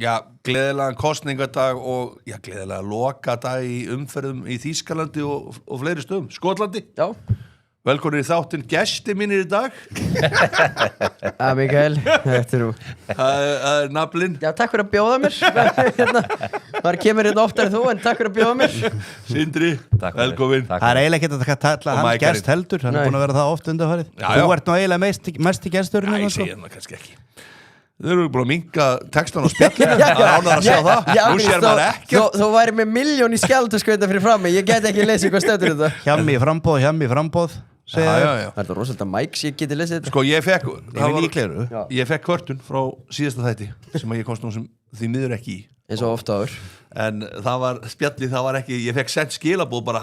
Já, gleðilegan kosningadag og gleðilega lokadag í umferðum í Þýskalandi og fleiri stöðum. Skotlandi. Já. Velkomin í þáttinn, gesti mínir í dag. Mikael, þetta Það naflinn. Já, takk fyrir að bjóða mér. Maður kemur hérna oftar en þú, en takk fyrir að bjóða mér. Sindri, velkomin. Það eiginlega ekki að talla hans gest heldur, hann búin að vera það oft undanfarið. Þú ert nú eiginlega mest í gesturinn. Ég segi það kannski ekki. Þau eru búin að minka textan á spjallinu. Það er ánægður að sjá það. Nú sér maður ekkert. Þú væri með 1.000.000 í skjaldurskauta fyrir frammi. Ég get ekki lesið hvað stöður þetta. Hjammi í frambóð. Það er rosalega mæks, ég geti lesið þetta. Sko, ég fekk kvörtun frá síðasta þætti sem ég komst nú sem því miður ekki í. Eins og ofta áður. En það var spjallið, það var ekki, ég fekk sent skilabóð bara,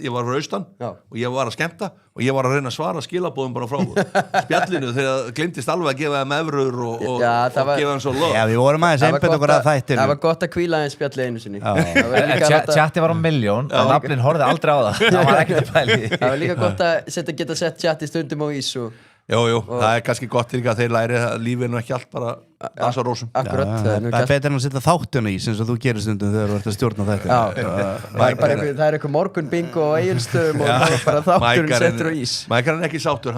ég var frá austan og ég var að skemmta og ég var að reyna að svara skilabóðum bara frá spjallinu þegar glemtist alveg að gefa þeim evrur og gefa þeim svo loð. Já, við vorum aðeins einbætt okkur að þættinu. Það var gott að hvíla aðeins spjallið einu sinni. Chatti var á 1.000.000 en naflinn horfði aldrei á það. Það var ekkert að pæli. Það var líka gott að geta sett chatti stundum á ís og Jú, það kannski gott líka að þeir læri að lífið er nú ekki allt bara dansa rósum. Akkurat. Það er betur en að setja þáttuna í sem þú gerir stundum þegar þú ert að stjórna þetta. Það er eitthvað morgun bingo á Egilsstöðum og það er bara þátturinn settur á ís. Mækar hann ekki sáttur,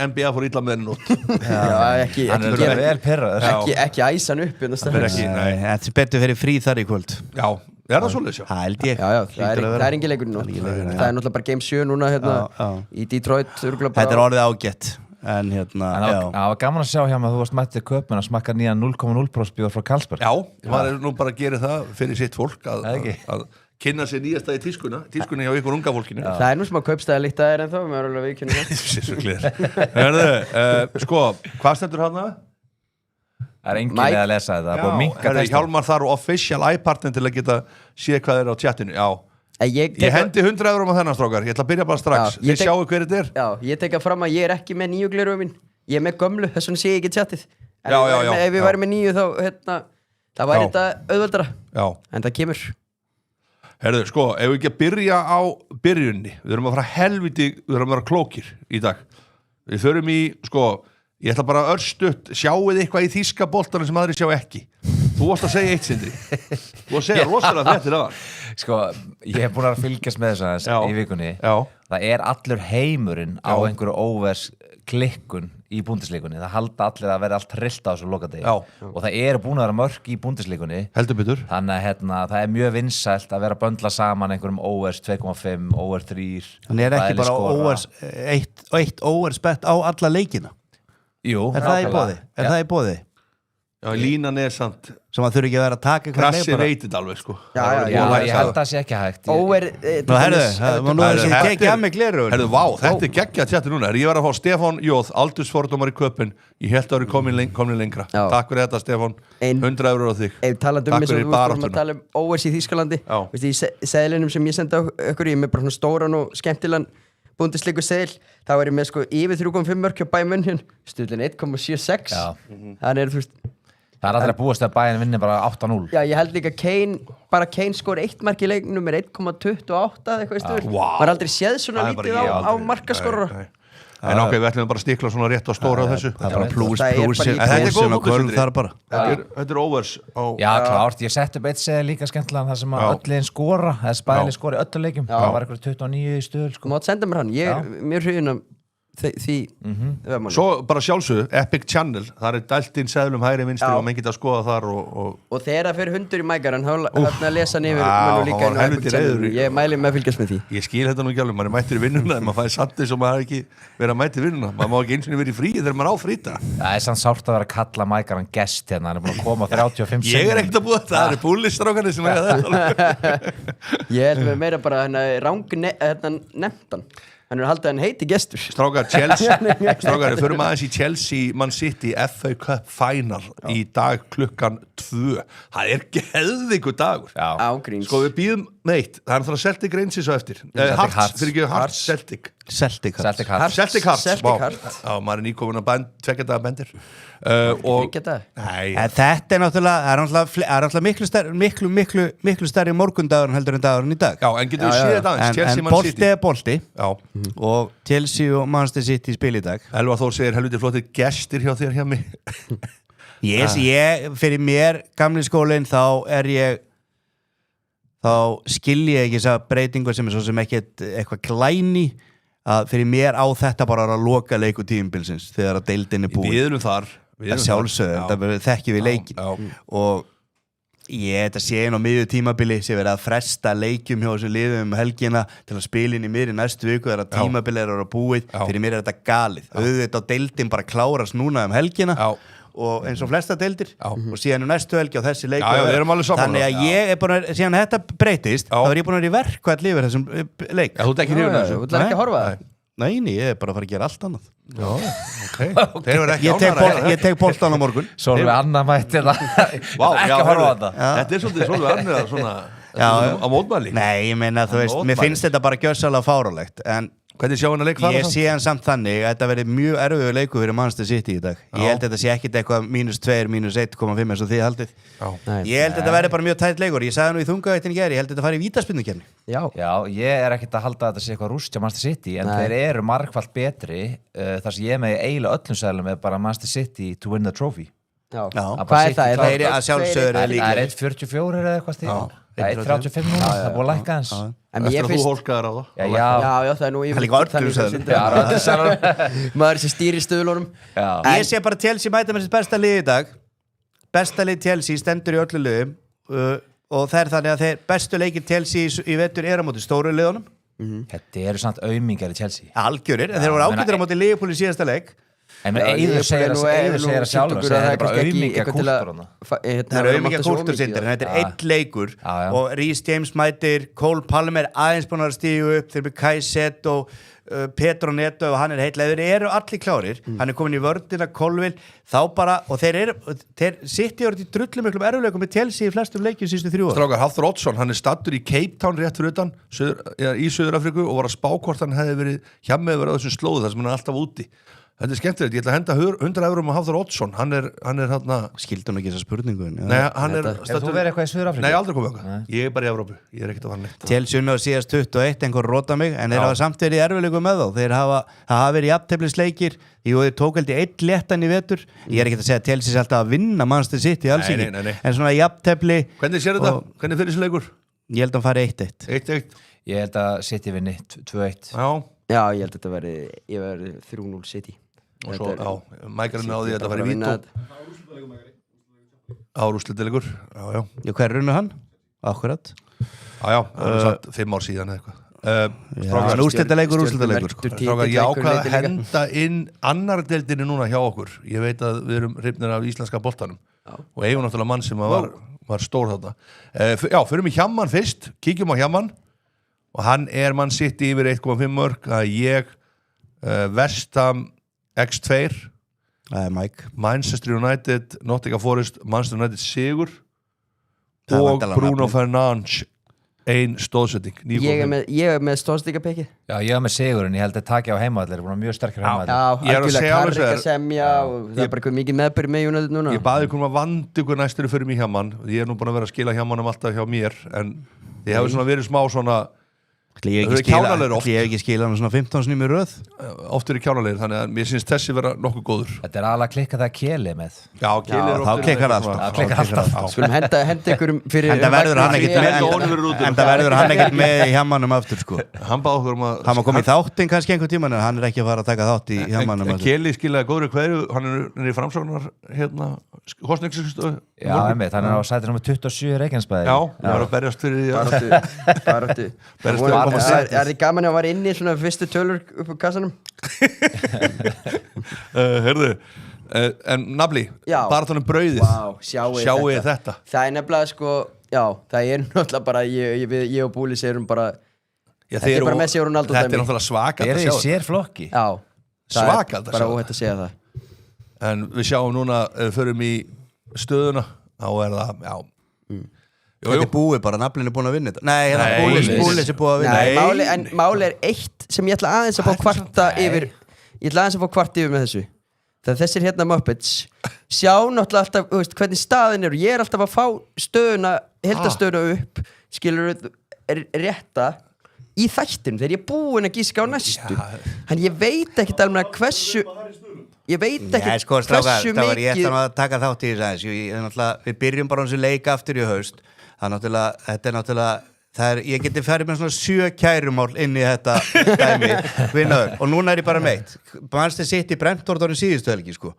NBA fór illa með henni nótt. Hann er vel pirraður. Ekki æsa hann upp. Þetta er betur fyrir frí þar í kvöld. Já. Er það svolítið sjá? Það held ég. Það er engin leikur nótt. Það er náttúrulega bara Game 7 núna í Detroit. Þetta er orðið ágætt. En það var gaman að sjá hjá mig að þú varst mættið Kaupmann að smakka nýjan 0,0% bjór frá Carlsberg. Já, maður er nú bara að gera það fyrir sitt fólk að kynna sér nýjasta í tískunni hjá ykkur unga fólkinu. Það er nú smá kaupstæðalíkt að ennþá, maður er alveg viðkynna það. Sérstuglega. Sko, hvað stendur hann að? Það er enginn að lesa þetta. Það er búið að minnka texta. Hjálmar þar og official iPartin til að geta séð hvað er á chatinu. Já. Ég hendi 100 eurum á þennan strákar. Ég ætla að byrja bara strax. Þið sjáu hver þetta er. Já, ég tek að fram að ég er ekki með nýju gleraugu mín. Ég er með gömlu, þess vegna sé ég ekki chatið. Já. Ef ég væri með nýju þá það væri þetta auðveldara. Já. En það kemur. Herðu, sko, ef við ekki að byrja á byrjunni. Við þurfum að fara helviti, við þurfum að vera klókir í dag. Við þurfum í, sko, ég ætla bara örstutt, sjáuð eitthvað í þýska boltanum sem aðri sjá ekki. Þú varst að segja eitt, Sindri. Þú varst að segja rosalega fréttir af það. Sko, ég hef búin að fylgjast með þess í vikunni. Já. Það er allur heimurinn á einhverju óvers klikkun í búndisleikunni. Það halda allir að vera allt trillt á þessu lokadegi. Og það eru búin að vera mörk í búndisleikunni. Heldur betur. Þannig að það er mjög vinsælt að vera að böndla saman einhverjum óvers 2,5, óvers 3. Þannig er ekki bara óvers, eitt óvers bett á alla leikina. Jú. Er það í boði? Já, línan er samt sem að þurfi ekki að vera að taka Krassi veitir alveg sko. Já, ég held að það sé ekki hægt. Nú herðu, ekki að mig glerugur. Herðu, vá, þetta er geggjað tjatti núna. Ég var að fá Stefán Jóð, aldursfordómar í Köpen. Ég held að það eru komin lengra. Takk fyrir þetta, Stefán. 100 eurur á þig. Talandi um eins og við vorum að tala um óvers í Þýskalandi. Í seðlinum sem ég sendi á ykkur, ég er með bara svona stóran og skemmtilegan búndisleiku seðil. Þá er ég með sko yfir 3,5 mörk hjá Bayern München. Stuðlinn 1,76. Þannig er þú veist það er alltaf að búast að Bayern vinni bara 8-0. Já, ég held líka Kane skor 1 mark í leiknum er 1,28 eitthvað í stöður. Maður aldrei séð svona lítið á markaskorra. En við ætlum bara að stikla svona rétt á stóra á þessu. Það er bara plúsin og kvöld þar bara. Þetta er óvers á... Já, klárt. Ég sett upp eitt segja líka skemmtilega þar sem að öll liðin skora, eða spæli skori öllu leikjum. Það var eitthvað 29 í stöðul. Þú mátt senda mér hann. Ég er mjög hrifinn af því Svo bara sjálfsögðu, Epic Channel. Það er dælt inn seðlum hægri vinstri og menn geta að skoða þar og þegar það fyrir hundur í mækaran þá lesa hann yfir mönnum líka inn á Epic Channel. Ég mæli með að fylgjast með því. Ég skil þetta nú ekki alveg, maður er mættur í vinnuna en maður fæði satt eins og maður ekki verið að mæta í vinnuna. Maður má ekki eins og verið í fríi þegar maður á fríta. Það er samt sárt að vera að kalla mækaran gest hérna, hann er búin að koma 35 Ég er ekkert að búa það eru búlistrákarnir sem eiga þetta. Ég held með meira bara nefndan. Hann haldið hann heiti gestur. Strákar, við förum aðeins í Chelsea Man City FA Cup Final í dag klukkan 2. Það er geðvikur dagur. Ágríns. Sko við býðum meitt. Það er það Celtic Rangers á eftir. Celtic Hearts. Já, maður er nýkomin að tvekja daga bendir. Þetta er náttúrulega miklu stærri morgundagur heldur en dagurinn í dag. Já, en getur við séð þetta aðeins? En bolti er bolti. Já. Og Chelsea og Manchester City spil í dag. Elvar Þór segir helviti flottir gestir hjá þér hjá mig. Fyrir mér, gamli skólinn, þá skil ég ekki þessa breytingu sem svo sem eitthvað glæni að fyrir mér á þetta bara að loka leiku tímabilsins þegar að deildin búin. Við erum þar. Sjálfsögðu, þekkjum við leikin. Og þetta sé á miðju tímabili sé verið að fresta leikjum hjá þessu liðum helgina til að spila inn í miðri næstu viku þegar tímabili að búið. Fyrir mér þetta galið. Auðvitað á deildin bara klárast núna helgina. Og eins og flesta deildir og síðan næstu helgi á þessi leik þannig að ég búin síðan þetta breytist þá ég búin að vera í verkvæll yfir þessum leik þú ert ekki hrifinn af þessu? Þú ætlar ekki að horfa það? Nei, ég bara að fara að gera allt annað Þeir eru ekki ánægðir Ég tek boltan á morgun Sólveig Anna mætti ekki að horfa á þetta Þetta svolítið Sólveig Anna svona á mótmæli Nei, ég meina þú veist, mér finnst þetta bara gjörsamlega fáránlegt en hvernig sjá hann að leik fara ég sé hann samt þannig að þetta verði mjög erfiður leikur fyrir Manchester City í dag ég held að þetta sé ekkit eitthvað -2, -1,5 eins og þið haldið ég held að þetta verði bara mjög tætt leikur ég sagði nú í þungavættin í gær, ég held að þetta fari í vítaspyrnukeppni Já, ég ekkit að halda að þetta sé eitthvað rúst hjá Manchester City en þeir eru margfalt betri þar sem ég með eiginlega öllum sælum með bara Manchester City to win the trophy Hvað er það? Að sjálfsögur er líka 1,44 eða eitthvað stíl 1,35 núna, það búið að lækka hans Eftir að þú hólkaðar á það Já, það er nú maður sem stýrir stöðlunum Ég sé bara Chelsea mæta með sitt besta lið í dag besta lið Chelsea stendur í öllu liðum og það er þannig að þeir bestu leikir Chelsea í vetur eru á móti stóru liðunum Þetta eru samt aumingar í Chelsea Algjörir, en þeir voru ágættir á móti Liverpool í síðasta leik En Eiður segir að sjálfur það er bara auðmíkja kúltúr Það er auðmíkja kúltúr sindir en þetta er einn leikur og Reece James mætir Cole Palmer aðeins búin að stígu upp þeir byrja Kajsett og Petro Neto og hann er heill þeir eru allir klárir hann er komin í vördina Colville þá bara og þeir sitt í orðið drullum miklum erfuleikum með Chelsea í flestum leikjum síðustu 3 ára Strákar Hafþór Oddsson hann er stattur í Cape Town rétt fyrir utan í Suður-Afríku og var að spá hvort hann hefði verið hjá með verið á þessum slóðu þar sem hann er alltaf úti Þetta er skemmtilegt, ég ætla að henda 100 eurum á Hafþór Oddsson hann er hérna skildi hann ekki þessa spurningu Nei, hann er Ef þú verið eitthvað í Suður-Afríku? Nei, aldrei komið okkar Ég er bara í Evrópu, ég er ekkert að fara neitt Chelsea unnu á síðast 21, einhver róta mig en þeir hafa samt verið í erfiðleikum með þá þeir hafa verið jafnteflisleikir þeir tók held í 1 léttan í vetur ég er ekkert að segja að Chelsea sé alltaf að vinna Manchester City alls ekki, en svona jafntefli Hvernig sér þetta? Hvernig fyrir þessi leikur? Ég held að hann fari 1-1 1-1 Ég held að City vinni 2-1 Já, ég held að þetta verði 3-0 City og svo, mækarinn á því að þetta fari vít Árúslitilegur Já, hver runnu hann? Akkurat Já, það er satt 5 ár síðan eitthvað Úrslitaleikur Strákar, ég ákvað að henda inn annar deildinni núna hjá okkur Ég veit að við erum hrifnir af íslenska boltanum og eigum náttúrulega mann sem var stór þarna Já, förum í Hjamman fyrst kíkjum á Hjamman og hann er mann sitt yfir 1,5 mörg að ég West Ham X2 Manchester United Nottingham Forest Manchester United sigur og Bruno Fernandes ein stóðsetting Ég er með stóðstíkapekki Já, ég er með sigurinn, ég held að taka á heimavallir búin mjög sterkir heimavallir Já, algjörlega Karrik að semja og það er bara eitthvað mikið meðbyrð með United núna Ég baði ykkur að vandi ykkur næstur fyrir mig Hjamman ég er nú búin að vera að skila Hjammanum alltaf hjá mér en ég hef svona verið smá svona Ég hef ekki skilað hann svona 15 snými röð Oft eru kjánalegir, þannig að mér syns þessi vera nokkuð góður Þetta er alveg að klikka það Keli með Já, Keli er þá klikkar alltaf Skulum henda ykkur fyrir En það verður hann ekkert með í Hjammanum aftur sko Hann báð okkur Hann var komið í þáttinn kannski einhvern tíman en hann er ekki að fara að taka þátt í Hjammanum Keli skilaði góður hverju hann er í framsóknar kostningsstöðu Já, einmitt, hann er á sæti nr. 27 í Reykjanesbæði Já, hann var að berjast fyrir Er þið gaman að var inni svona fyrstu tölur upp á kassanum? Heyrðu en Nafli, bara þannig brauðið Sjáu þetta Það er nefnilega sko Já, það er náttúrulega bara Ég og Búlis erum bara Þetta er bara Messi og Ronaldo Þetta er náttúrulega svakalt að sjá þetta sér flokki Já, svakalt að sjá bara óhætt að segja það En við sjáum núna förum í stöðuna þá er það, Þetta er búið bara, naflinn er búin að vinna þetta Nei, Búlis er búin að vinna En máli er eitt sem ég ætla aðeins að fá kvarta yfir Ég ætla aðeins að fá kvarta yfir með þessu Það þessir hérna Muppets sjá náttúrulega alltaf, hvernig staðin eru Ég er alltaf að fá stöðuna heildastöðuna upp, skilur rétta í þættinum þegar ég er búin að gíska á næstu Þannig ég veit ekkert alveg hversu ég veit ekki Nei, sko, strákar, hversu strákar, ég mikið ætla nú að taka þátt í þess aðeins við byrjum bara þessu leik aftur í haust þetta er náttúrulega ég geti ferið með svona 7 kærumál inn í þetta dæmi vinnaður, og núna er ég bara meitt Manchester City Brentford árið síðustu helgi sko.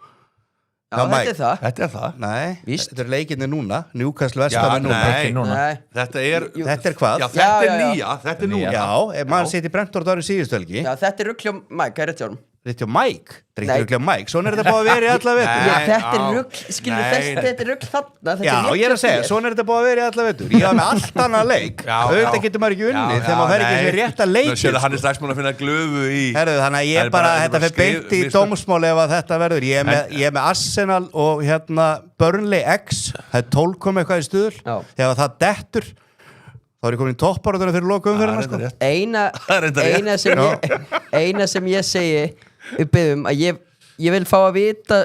Já, Þetta er það Nei, Víst. þetta er leikinni núna Newcastle Vestam núna Þetta er hvað? Já, þetta er nýja, þetta er núna Já, Man City Brentford árið síðustu helgi Já, þetta er ruggljum Mike, rétt hjá honum Þetta er Mike, þetta er ekki rugglega Mike Svona er þetta búið að vera í alla vetur Þetta er rugl, skilur þetta er rugl þarna Já, ég er að segja, svona er þetta búið að vera í alla vetur Ég hafa með allt annað leik Auðvitað getur maður ekki unni þegar maður fer ekki sem rétt að leiki Hann er strax múin að finna glöfu í Herðu, þannig að ég bara, þetta fer beint í dómsmál ef að þetta verður Ég er með Arsenal og Burnley X Það er 12 komið eitthvað í stuðul Þegar það dettur þá er ég komin í toppbarátuna fyrir lokaumferðina sko. Eina sem ég segi við byggðum að ég vil fá að vita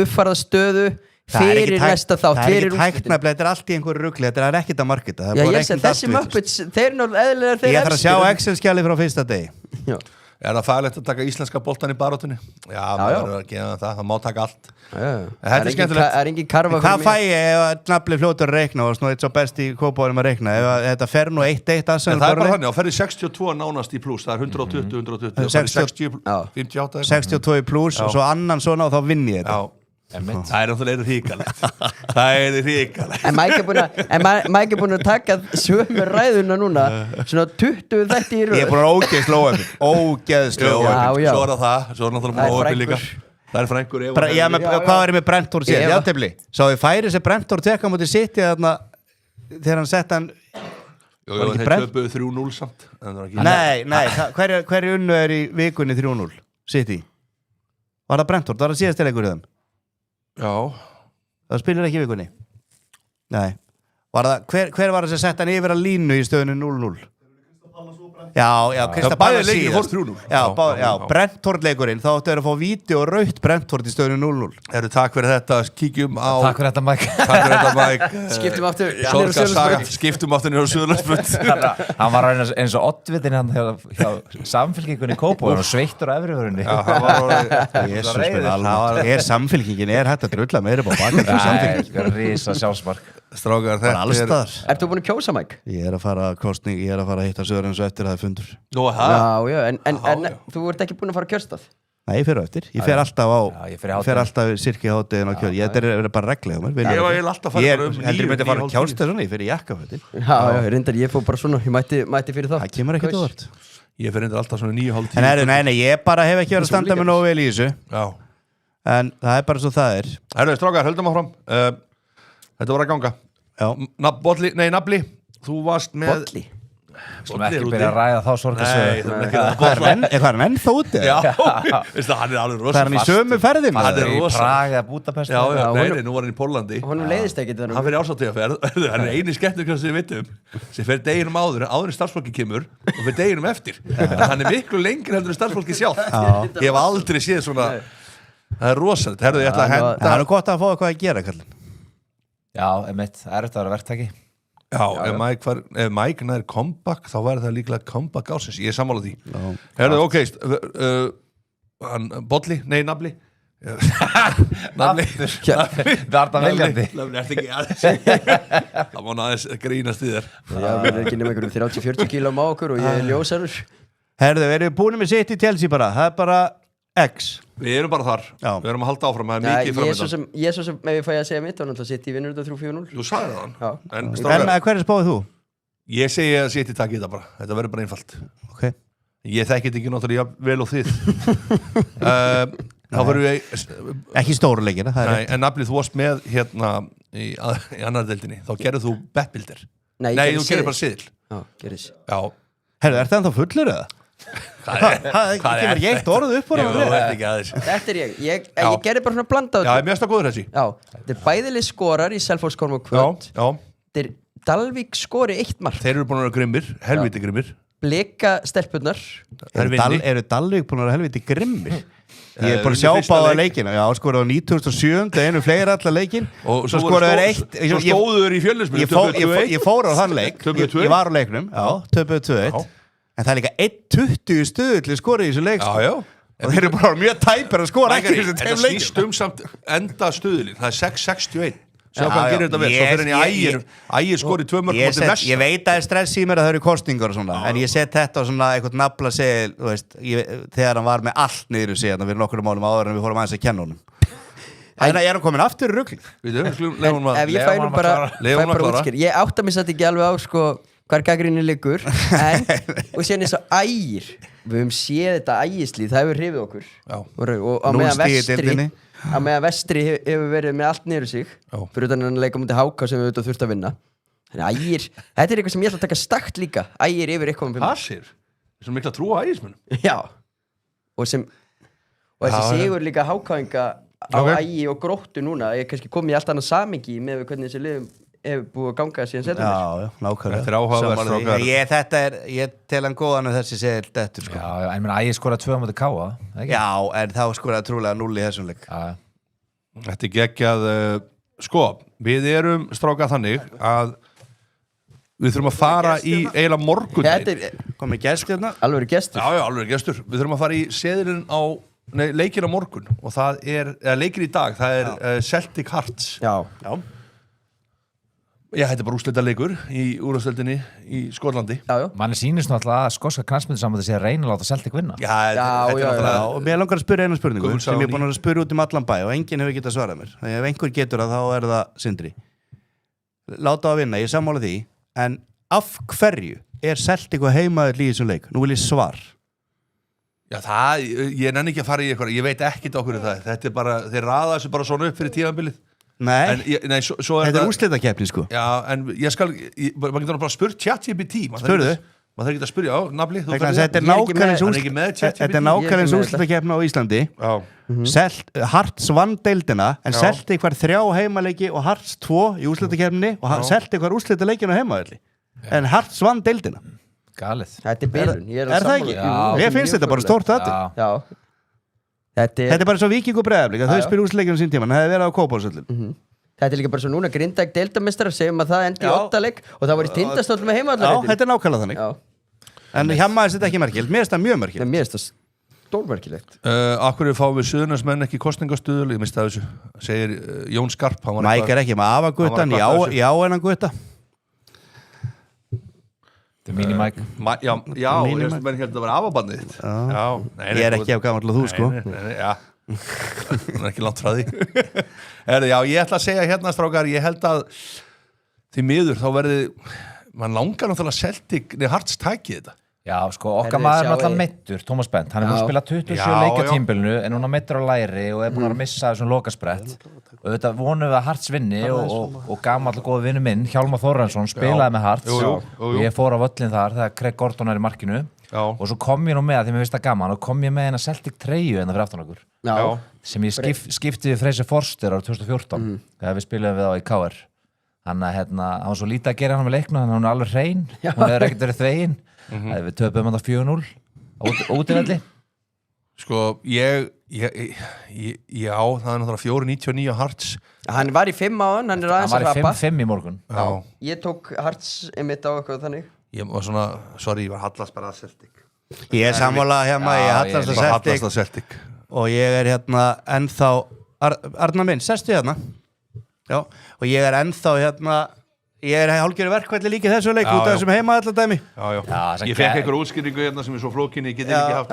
uppfærða stöðu fyrir næsta þátt Það er ekki hægt nefnilega, þetta er allt í einhverju rugli Þetta er ekkert að marketa Þessi Muppets, þeir eru eðlilega þeir Ég þarf að sjá Excel-skjali frá fyrsta degi Er það fæðilegt að taka íslenska boltan í barátunni? Já, maður verður að gefa það má taka allt Þetta er skemmtilegt Það er engin karfa Hvað fæ ég ef Nafli fljótur að reikna og svona eitt svo best í kópáðum að reikna ef þetta fer nú 1-1 Það er bara þannig, þá ferði 62 nánast í pluss Það er 120 62 í pluss og svo annan svona og þá vinn ég þetta Það er náttúrulega ríkalegt Það er ríkalegt En Mike er búin að taka sömu ræðuna núna svona 20 þætti í röð Ég er búin að ógeðslega Svo er það Svo er náttúrulega óöfni líka Það er frængur Hvað var ég með Brentford síðan? Játefli Sá ég færi sem Brentford tekka mútið City þegar hann sett hann Þeir töpuðu 3-0 samt Nei Hverju unnu er í vikunni 3-0? City Var það Brentford? Var það síðast leikur í þeim? Já Það spilir ekki í vikunni Nei Hver var það sem sett hann yfir að línu í stöðunni 0-0? Já, Krista Bæði leikir fór 3-0 Já, Brentford leikurinn Þá áttu að fá víti og raut Brentford í stöðunni 0-0 Takk fyrir þetta, kíkjum á Takk fyrir þetta Mike Skiptum aftur Skiptum aftur nýra á Suðurlandsbraut Hann var eins og oddvitin hann hjá samfélkingunni í Kópó og sveittur á efriförunni Er samfélkingin hægt að drulla meira bá baka Rísa sjálfsmark Strákar, þetta Ert þú búin að kjósa, Mike? Ég er að fara kostning, ég er að fara að hitta Söðurins og eftir það er fundur Já, en þú ert ekki búin að fara að kjörstað? Nei, ég fer á eftir, ég fer alltaf á Ég fer alltaf sirki hátíðin á kjör Þetta er bara reglega Ég var alltaf að fara heldur ég myndi að fara að kjálsta svona, ég fer í jakkafötin Já, reyndar, ég fór bara svona, ég mætti fyrir þá Það kemur ekkert óvart Ég fer reyndar alltaf svona 9:30 Nei, ég bara hef ekki verið að standa með nógu vel í þessu En það er bara svo það er Herru, strákar, höldum áfram Þetta voru að ganga Nafli, þú varst með Bolli Skulum ekki byrja að ræða þá sorgarsögu Hvað er menn þá úti? Já, hann er alveg rosa Það er hann í sömu ferðin Hann er Í rosa Prag eða Budapest Nei, nú var hann í Pólandi Honum leiðist ekki Hann fyrir ásáttíðaferð Hann er eini skemmtikraftur sem við vitum sem fer deginum áður en starfsfólki kemur og fer deginum eftir Hann er miklu lengri heldur en starfsfólki sjálf Ég hef aldrei séð svona Það er rosalegt Herðu, ég ætla að henda Það er gott að fá eitthvað að gera, kallinn Já, það er þetta að vera verktaki Já, ef Mike nær comeback þá væri það líklega comeback ásins Ég er sammála því Herðu, ok Bolli, nei, Nafli Nafli Það er það viljandi Nafli, ertu ekki aðeins Það má aðeins grínast í þér Já, við erum ekki nema einhverjum 30-40 kílum á okkur og ég er ljósarur Herðu, erum við búin með sitt í Chelsea bara Það er bara X Við erum bara þar Við erum að halda áfram Það er mikið framöndan Ég er svo sem, ef ég fæ að segja mitt þá náttúrulega sitt í vinnur þetta 3-4-0 Þú sagði það En hver er spáðið þú? Ég segi að sitt í takk í þetta bara Þetta verður bara einfalt Ok Ég þekkit ekki náttúrulega vel og þið Þá verðum við Ekki stóruleikina Nei, en Nafli, þú varst með hérna í annar deildinni Þá gerðu þú betbildir Nei, þú gerir bara siðil Já, gerir Herðu, ert það ennþá fullur eða? Það kemur ekki eitt orð upp Þetta er ég gerði bara svona blanda Já, ég mest að góður þessi Þetta er bæðileg skorar í Selfoss Korm og Kvöld Þetta er Dalvík skori 1 mark Þeir eru búin að vera grimmir, helviti grimmir Blika stelpunnar Eru Dalvík búin að vera helviti grimmir? Ég er búin að sjá báða leikina Já, skoraði á 97. Einu fleiri allar leikin Og svo skoraði eitt Svo stóður í Fjölnismenn Ég fór á þann leik Ég var á leiknum, töpuðu 2-1 En það er líka 1-20 stöðli skorið í þessu leik Já og þeir eru bara mjög tæpir að skora ekki þessi þetta tveim snýst leikjum samt enda stuðlinn, það er 6-61 sjá hvað hann gerir þetta vel, svo fyrir henni Ægir skori 2 mörk móti Vest ég veit að það er stress í mér að það eru kostingar og svona, en ég set þetta á svona eitthvað nafla segil, þú veist, þegar hann var með allt niður sig fyrir nokkrum málum áður en við fórum aðeins að kenna honum en er hann komin aftur í rugling? Ef ég fæ nú bara útskýr ég átta mig satt ekki alveg á sko hvar gagnrýnin liggur en og síðan eins og Ægir við höfum séð þetta Ægislið, það hefur hrifið okkur og á meðan Vestri hefur verið með allt niður sig fyrir utan að leika mútið Háka sem við auðvitað þurft að vinna þannig Ægir, þetta er eitthvað sem ég ætla að taka stakt líka Ægir yfir 1,5 Passir, þessum mikla trú á Ægismunum já og þessi sigur líka Hákainga á Ægi og Gróttu núna ég kannski komið í allt annað samingi með hvernig þessi liðum hefur búið að ganga síðan setjum já, nákvæmlega þetta er áhugaverð ég tel hann góðan og þessi segil þetta sko. Já, en mér Ægir skoraði 2 á móti Káa já, en þá skoraði trúlega 0 í þessum leik þetta er geggjað sko, við erum strákað þannig að við þurfum að fara í eiginlega morgun komið gestur hérna alveg gestur já, alveg gestur, við þurfum að fara í seðilinn á leikir á morgun og það er, leikir í dag, það er Celtic Hearts já þetta er bara úrslita leikur í úrvarsdeildinni í Skotlandi manni sýnist náttúrulega að skoska knattspyrnusambandið sé að reyna að láta Celtic vinna og mér langar að spyrja einu spurningu sem ég er búin að spyrja út allan bæ og enginn hefur getað svarað mér þannig ef einhver getur það þá er það Sindri láta að vinna, ég sammála því en af hverju er Celtic og heimaður í þessum leik? Nú vil ég svar já ég nenni ekki að fara í eitthvað ég veit ekkert okkur það, þetta er bara þeir raða þessu bara svona upp fyrir tímabilið svo þetta er úrslitakeppni sko já, en ég skal maður getur bara spurt ChatGPT spurðu maður þarf ekki að spyrja á, nafli þetta er nákvæmlega eins úrslitakeppni á Íslandi Hearts vann deildina en Celtic var 3 heimaleiki og Hearts 2 í úrslitakeppni og Celtic var úrslitaleikinn á heimavelli en Hearts vann deildina galið þetta er bilun er það ekki? Ég finnst þetta bara stórt þetta Þetta er bara svo Víking og Breiðablik að þau spila úrslitaleikinn á sín tíma en það hefði verið á Kópavogsvelli þetta er líka bara svo núna Grindavík deildameistarar segjum að það endi í 8 leik og það var í Tindastóll með heimavallarreitin þetta er nákvæmlega þannig en hjá maður þetta ekki merkilegt, mér finnst það mjög merkilegt mér finnst það stórmerkilegt Akkur fáum við Suðurnesmenn ekki kosningastuðul ég misti það þessu, segir Jón Skarp Mæk er ekki með afaguttan, já en hann gutta þetta er mini-Mike já, menn hérna að vera afabandið ég er ekki af gamall og þú sko það er ekki langt frá því ég ætla að segja hérna strákar ég held að því miður þá verði mann langar náttúrulega Celtic Hearts tækið þetta já sko okkar maður er náttúrulega meittur Thomas Bent hann er búin að spila 27 leikja tímbilinu en hún er meittur á læri og er búin að missa þessum lokasprett og þetta vonum við að Hearts vinni og gamall og góð vinnu minn Hjálmar Þórarinsson spilaði með Hearts og ég fór á völlin þar þegar Craig Gordon er í markinu og svo kom ég nú með að því mér finnst það gaman og kom ég með eina Celtic treyju en það fyrir aftan okkur sem ég skipti við Freysi Forster árið 2014 þegar við spilaðum við á í KR hann var svo lítið að gera hann með leiknum þannig að hún er alveg hrein hún hefur ekkert verið þvegin við töpum hann á 4-0 útivelli sko það er náttúrulega 4.99 Hearts hann var í 5 á hann er aðeins að rappa 5 í morgun ég tók Hearts einmitt á eitthvað þannig ég var svona, sorry, ég var hallast bara að Celtic ég er sammála hérna, ég hallast að Celtic og ég er hérna ennþá Arnar minn, sestu hérna já, og ég er ennþá hérna ég er hálfgerður verkvæli líka þessu leik út af þessum heima allar dæmi ég fekk einhver útskýringu hérna sem er svo flókinni ég get ekki haft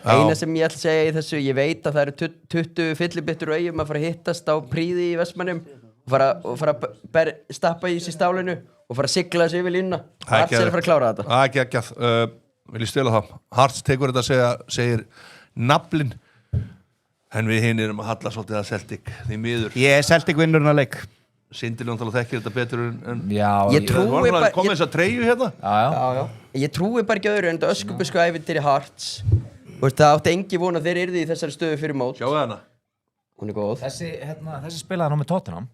eina sem ég ætla að segja í þessu ég veit að það eru 20 fyllibittur og eigum að fara að hittast á Príði í Vestmannum og fara að stappa í sér stálinu og fara að sigla þessu yfir línuna Hearts er að fara að klára þetta ekki vil ég stela það Hearts tekur þetta segir naflin en við hinn erum að halla svolítið að Celtic því miður ég er Celtic vinnurinn að leik Sindri þekkir þetta betur en ég trúi bara komið þess að treyju hérna ég trúi bara ekki öðru en þetta öskubusku ævintýri Hearts það átti engi von að þeir yrði í þessari stöðu fyrir mót sjáu hana hún er góð þessi spilaði nú með Tottenham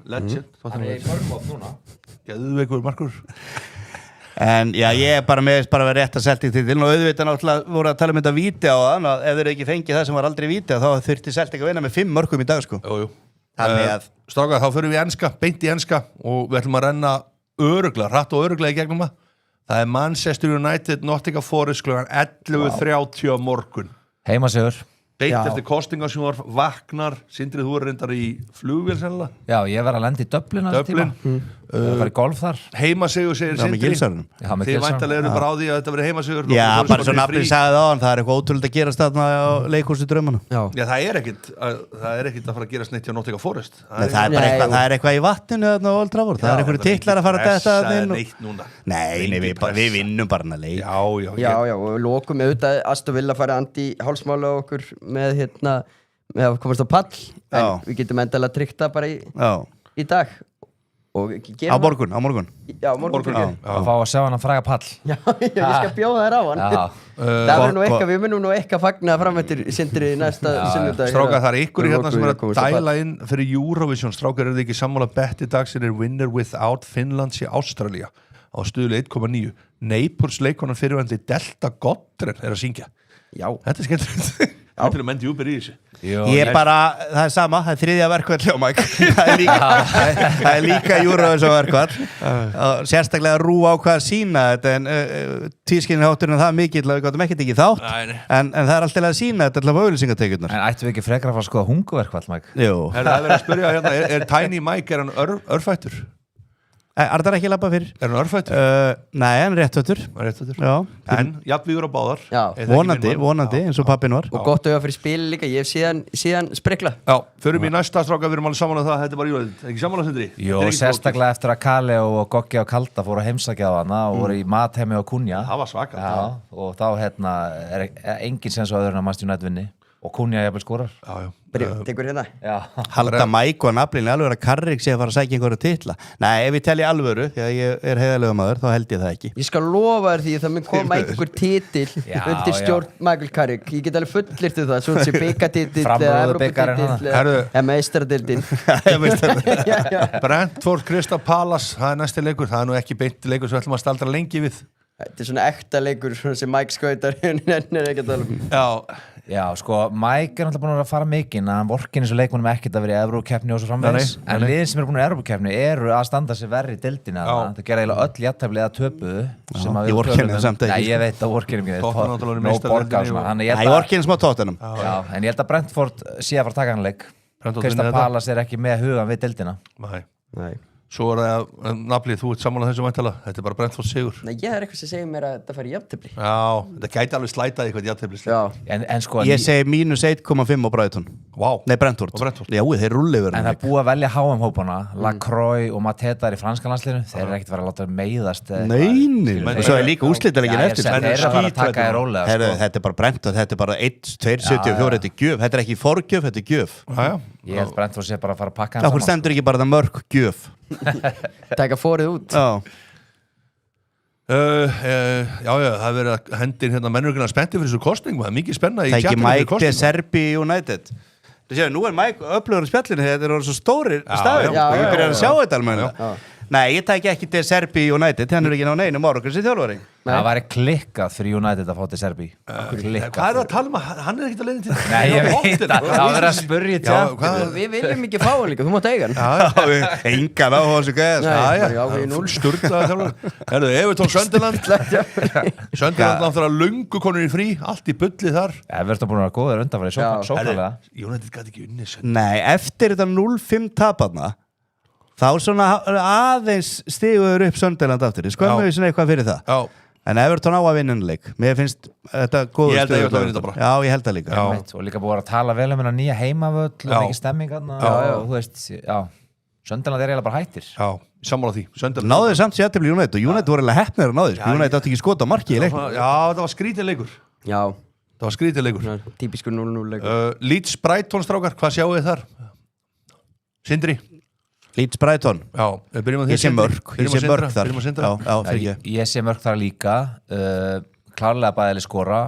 legend hann er í formót núna geðveikur markur en já, ég er bara með að vera rétt að Celtic titil og auðvitað náttúrulega voru að tala þetta víti á þann að ef þeir ekki fengið það sem var aldrei víti þá þurfti Celtic að vinna með 5 mörkum í dag sko strákar, þá förum við í enska beint í enska og við ætlum að renna hratt og örugglega í gegnum það Það er Manchester United Nottingham Forest klukkan 11:30 á morgun. Heimasigur. Beitt eftir kostingasjónvarp, vaknar. Sindri, þú reyndar í flugvél sennilega. Já, ég var að lenda í Dublin á þessu tíma. Það var í golf þar. Heimasigur segir Sindri. með Gilsarnum. Þið væntanlega eru bara á því að þetta verið heimasigur. Já, bara svo nafnið sagði það á hann, það er eitthvað ótrúlega að gerast þarna á leikhúsi draumana. Já, það er ekkit að fara að gerast neitt hjá Nottingham Forest. Það er eitthvað í vatninu þarna á Old Trafford. Það er eitthvað titlar að fara að detta þarna. Nei, við vinnum bara hann að leik. Já, og við lokum auðvitað Aston Villa farið andi hálsmála okkur með að komast á pall, en við getum endalega tryggt það bara í dag. Á morgun. Já, morgun. Að fá að sjá hann að fræga pall. Já, ég skal bjóða þér á hann. Það verður nú eitthvað, við munum nú eitthvað fagna framöttir Sindri næsta sunnudag. Strákar, það er ykkur í hérna sem er að dæla inn fyrir Eurovision. Strákar, eru þið ekki sammála betti dagsinn er Winner Without Finland í Ástralía á stuðlu 1,9. Naples leikonan fyrirvændi Delta Godren er að syngja. Já. Þetta er skemmtilegt. Það er menn djúpir í þessu. Ég bara, það er sama, það er þriðja verkvall hjá Mike. Það er líka Eurovision verkvall. Sérstaklega rú á hvað að sína þetta, en tískinin hátturinn er það mikill að við gáttum ekkert ekki þátt, en það er alltaf að sína þetta alltaf á auðlýsingatekjurnar. En ættum við ekki frekar að fara að skoða hunguverkvall, Mike? Jú. Það er verið að spyrja hérna, er Tiny Mike, er hann örfættur? Er það ekki að labba fyrir? Er hann örfættur? Nei, hann er réttfættur. Já. En jafnvígur á báðar. Vonandi, eins og pappin var. Og gott að hafa fyrir spili líka, ég hef síðan sprikla. Já, förum í næsta stráka, við erum alveg saman það, þetta er bara jólið. Ekki saman Sindri? Jó, sérstaklega eftir að Kale og Goggi og Kalda fóru að heimsækja á hana og voru í matheimi og Kunja. Það var svakalt. Já, og þá er engin sens á öðrun að Manchester United vinni. Og Kunja jafnvel skorar. Já. Tekur hérna? Já. Halda Mike og naflinni alveg að Carrick sé að fara að sækja einhverju titla. Nei, ef ég telli alvöru, þegar ég er heiðarlega maður, þá held ég það ekki. Ég skal lofa þér því að það mun koma einhver titil undir stjórn Michael Carrick. Ég get alveg fullirtu það, svo þessi byggatitill eða Evróputitil eða meistaradildin. Brentford, Crystal Palace, það er næsti leikur. Það er nú ekki beint leikur sem við ætlum að staldra lengi við. Þetta er svona ekta leikur sem Mike skautar nennir ekki að tala um. Já, sko, Mike er náttúrulega búin að fara mikinn að hann vorkin eins og leikmannum ekkert að vera í Evrópukeppni og svo framvegis, en liðin sem eru búin í Evrópukeppni eru að standa sig verri í deildina. Það gera eiginlega öll jafntefli eða töpuðu sem að við vorkennum samt ekki. Nei, ég veit að vorkennum ekki. Nó borga og svona. Nei, vorkennum smá tóttunum. Já, en ég held að Brentford sé að fara að taka hann leik. Crystal Palace er ekki með hugan við deildina. Nei. Svo er það Napoli, þú ert saman á þessu væntalega. Þetta er bara Brentford sigur. Nei, ég er eitthvað sem segir mér að þetta fari í jafntefli. Já, þetta gæti alveg slætað eitthvað í jafntefli. En sko, ég segi mínus 1,5 á Brighton. Nei, Brentford. Já, þeir rulli yfir. En það er búið að velja HM-hópana. Lacroix og Mateta er í franska landsliðinu. Þeir eru ekkert verið að láta meiðast. Nei. Og svo er líka úrslitaleikin eftir. Þeir eru að fara að taka í rólega. Þetta er bara Brentford, þetta er bara 1, 2, 74, þetta er gjöf. Þetta er ekki forgjöf, þetta er gjöf. Ég held Brentford sé bara að fara að pakka hann. Okkur stendur ekki bara það mörg gjöf. Taka fórið út. Já, það er verið að hendin hérna mennurinn að spendi fyrir þessu kostningu. Það er mikið spenna í tjatinu fyrir kostningu. Mike de Serbi United. Nú er Mike upplöður í spjallinu, þetta er svo stórir staðir og ég byrjar að sjá þetta alveg. Nei, ég tæki ekki de Serbi United, hann er ekki ná neinum árangri sem þjálfari. Það væri klikkað fyrir United að fá de Serbi. Hvað er það að tala um að hann er ekkert að leiðin til? Nei, ég veit það. Það verður að spurja til. Við viljum ekki fá hann líka, þú mátt eiga hann. Engan á þessu gæðast. Full sturglaða þjálfari. Herðu, Everton Sunderland. Sunderland náttúrulega löngu konur í frí, allt í bulli þar. Everton búin að vera góður undanfæri, sóknarlega. United gæti ekki unnið. Nei, eftir þetta 0-5 taparna þá svona aðeins stiguður upp Sunderland aftur. Ég skömmu því svona eitthvað fyrir það. Já. En Everton á að vinna leik. Mér finnst þetta góður Ég held að Everton vinna þetta bara. Já, ég held það líka. Og líka búið að tala vel um hennar nýja heimavöll og mikið stemming þarna. Og þú veist, Sunderland er eiginlega bara hættir. Já, sammála því. Náðu þið samt sér til United og United voru eiginlega heppnir að náðu. United átti ekki skot á marki í leiknum. Já, það var skrítinn leikur. Já. Það var skrítinn leikur. Típiskur 0-0 leikur. Leeds Brighton strákar, hvað sjáu þið þar? Sindri? Leeds Brighton. Já, byrjum að ég sé mörg þar. Ég sé mörg þar líka. Klárlega bæðileg skora.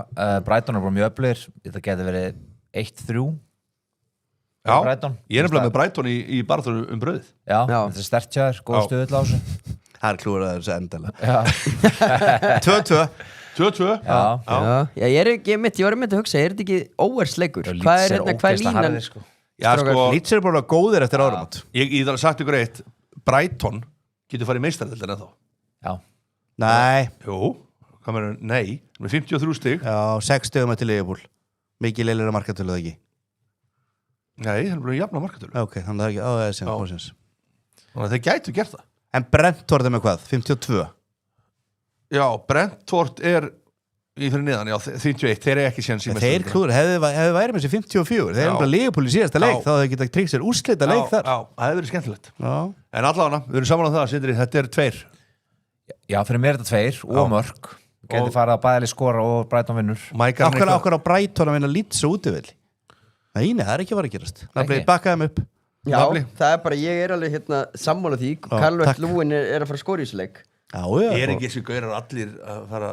Brighton er bara mjög öflugir. Þetta getur verið 1-3. Já, ég er nefnilega með Brighton í barðunum um bröðið. Já, þetta er stertjaður, góð stuðull á þessu. Það er klúrað þessu endalega. 2-2. Já, ég var með að hugsa, er þetta ekki óversleikur? Hvað er línan? Já, sko, Leeds er bara góðir eftir áramót. Ég þarf að sagt ykkur eitt, Brighton getur farið í meistaradeildina þá. Já. Nei. Jú, hvað meður, nei, með 53 stig. Já, 6 stigum til Liverpool. Mikið leilir að markatölu það ekki. Nei, það er bara jafna markatölu. Ok, þannig að það er ekki, það er sem hósins. Þannig að þeir gætu gert það. En Brentford með hvað? 52? Já, Brentford í fyrir niðan, já, 51, þeir ekki séns í mestardeildinni. Þeir klúður, hefði væri með þessi 54. Þeir bara Liverpool í síðasta leik, þá hefði getað tryggt sér úrslita leik þar. Já, það hefði verið skemmtilegt. Já. En allavega, við erum saman á það, Sindri, þetta er 2. Já, fyrir mér er þetta 2 og mörk. Gæti farið að bæðileg skora og Brighton vinnur. Ákveð á Brighton að vinna Leeds og útivill. Nei, það er ekki að vera að gerast. Nafnið bakkaði upp. Já, það er bara, ég er alveg sammála því. Calvert-Lewin er að fara að skora í þessu leik. Já, er ekki þessi gaurar allir að fara.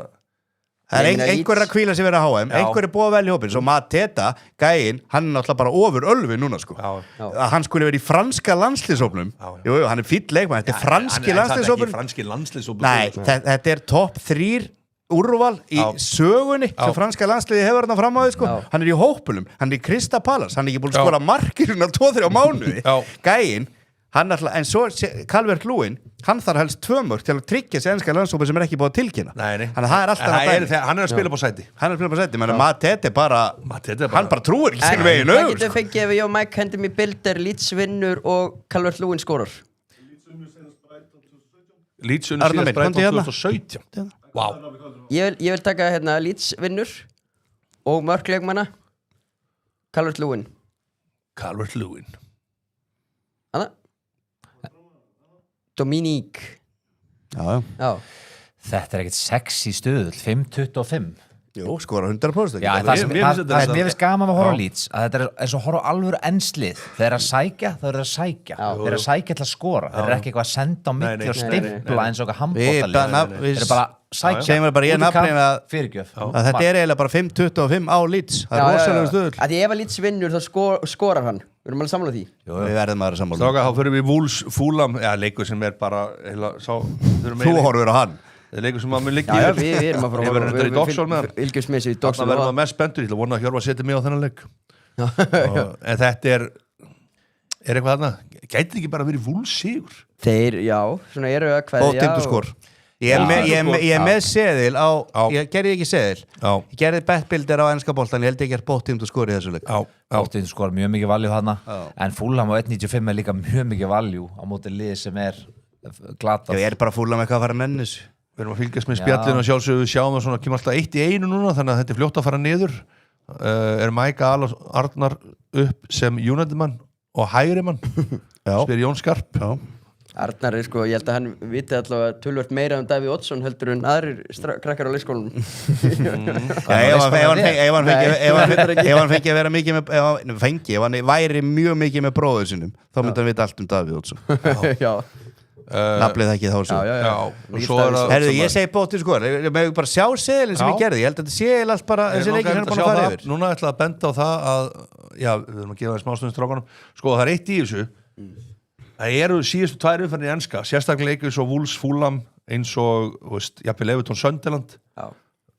Það er einhver að kvíla sig verið að HM, einhver er búið að velja hópin, svo Mateta, gæinn, hann er náttúrulega bara ofur ölvi núna sko. Að hann skulle verið í franska landslýshópnum. Jú, hann er fínn leikmann, þetta er franski landslýshópin. Franski landslýshópin. Nei, þetta er topp 3 úrval í sögunni sem franska landsliði hefur hann fram á því sko. Hann er í hópunum, hann er í Crystal Palace, hann er ekki búin að skora markir svona 2-3 mánuði. Gæinn, hann alltaf, en svo Calvert-Lewin, hann þarf helst 2 mörk til að tryggja sig enska landshópa sem er ekki búið að tilkynna. Nei. Þannig að það er alltaf hann er að spila på sæti. Hann er að spila på sæti, menn Matete bara hann bara trúir ekki sín veginn Það getur fengið ef ég og Mike hendum í bilder Leeds vinnur og Calvert-Lewin skorar. Leeds vinnur síðast Brighton 2017. Vá. Ég vil taka Leeds vinnur og mörkleikmanna Calvert-Lewin. Anna Dominique. Já. Þetta er ekkert sexy stuðull, 5-25. Jú, skora 100%. Já, það mér finnst gaman að horfa á Leeds að þetta er eins og horfa á alvöru enslið. Þeir eru að sækja, þeir eru að sækja til að skora. Þeir eru ekki eitthvað að senda á milli og stimpla eins og eitthvað handboltalið. Þeir eru bara sækja. Segir bara ég nafnir að fyrirgjöf. Að þetta er eiginlega bara 5-25 á Leeds. Það er rosalega stuðull. Að ef að Leeds vinnur þá skorar hann. Við erum alveg sammála því. Við verðum að vera sammála. Stráka, þá fyrir við Wolves Fulham, leikur sem er bara Þú horfir á hann. Það er leikur sem að mun liggja Já, við erum að fara við fylgjumst með þessu í Doxol. Þannig að verðum að mest spendur, ég ætla að vona að Hjörvar setja mig á þennan leik. En þetta er eitthvað þarna, gæti ekki bara verið Wolves sigur? Þeir, já, svona eru að kveðja. Bóttimdu skor. Ég er með seðil á, ég gerði ekki seðil. Ég gerði bettbildir á enska boltan, ég held ekki að bóttimdu skor í þessu leik. Bóttimdu skor mjög mikið valjú þarna, en Fulham á 1.95 er líka mjög mikið valjú á móti liði sem er glatað. Ég er bara Fulham eitthvað að fara að nenni þessu. Við erum að fylgjast með spjallinu og sjálfsögum við sjáum það svona, kemur alltaf 1-1 núna, þannig að þetta er fljótt að fara niður. Er Mike Arnar upp sem United-mann og hægri-mann, spyr Jón Skarp. Arnar er ég held að hann viti allavega tölvört meira Davíð Oddsson heldur en aðrir krakkar á leikskólanum. Ef hann fengi að vera mikið með, ef hann væri mjög mikið með bróður sinum, þá myndi hann vita allt Davíð Oddsson. Já. Nafnið ekki þá svo. Herðu, ég segi bóttimdu skor. Ég með bara sjá seðilinn sem ég gerði. Ég held að þetta seðil allt bara þessi leikir sem er búin að fara yfir. Núna ætla að benda á það að við höfum að gefa það smá stund strákunum. Sko, það er eitt í þessu. Það eru síðustu 2 umferðir í enska, sérstaklega leikir svo Wolves Fulham eins og, jafnvel Everton Sunderland.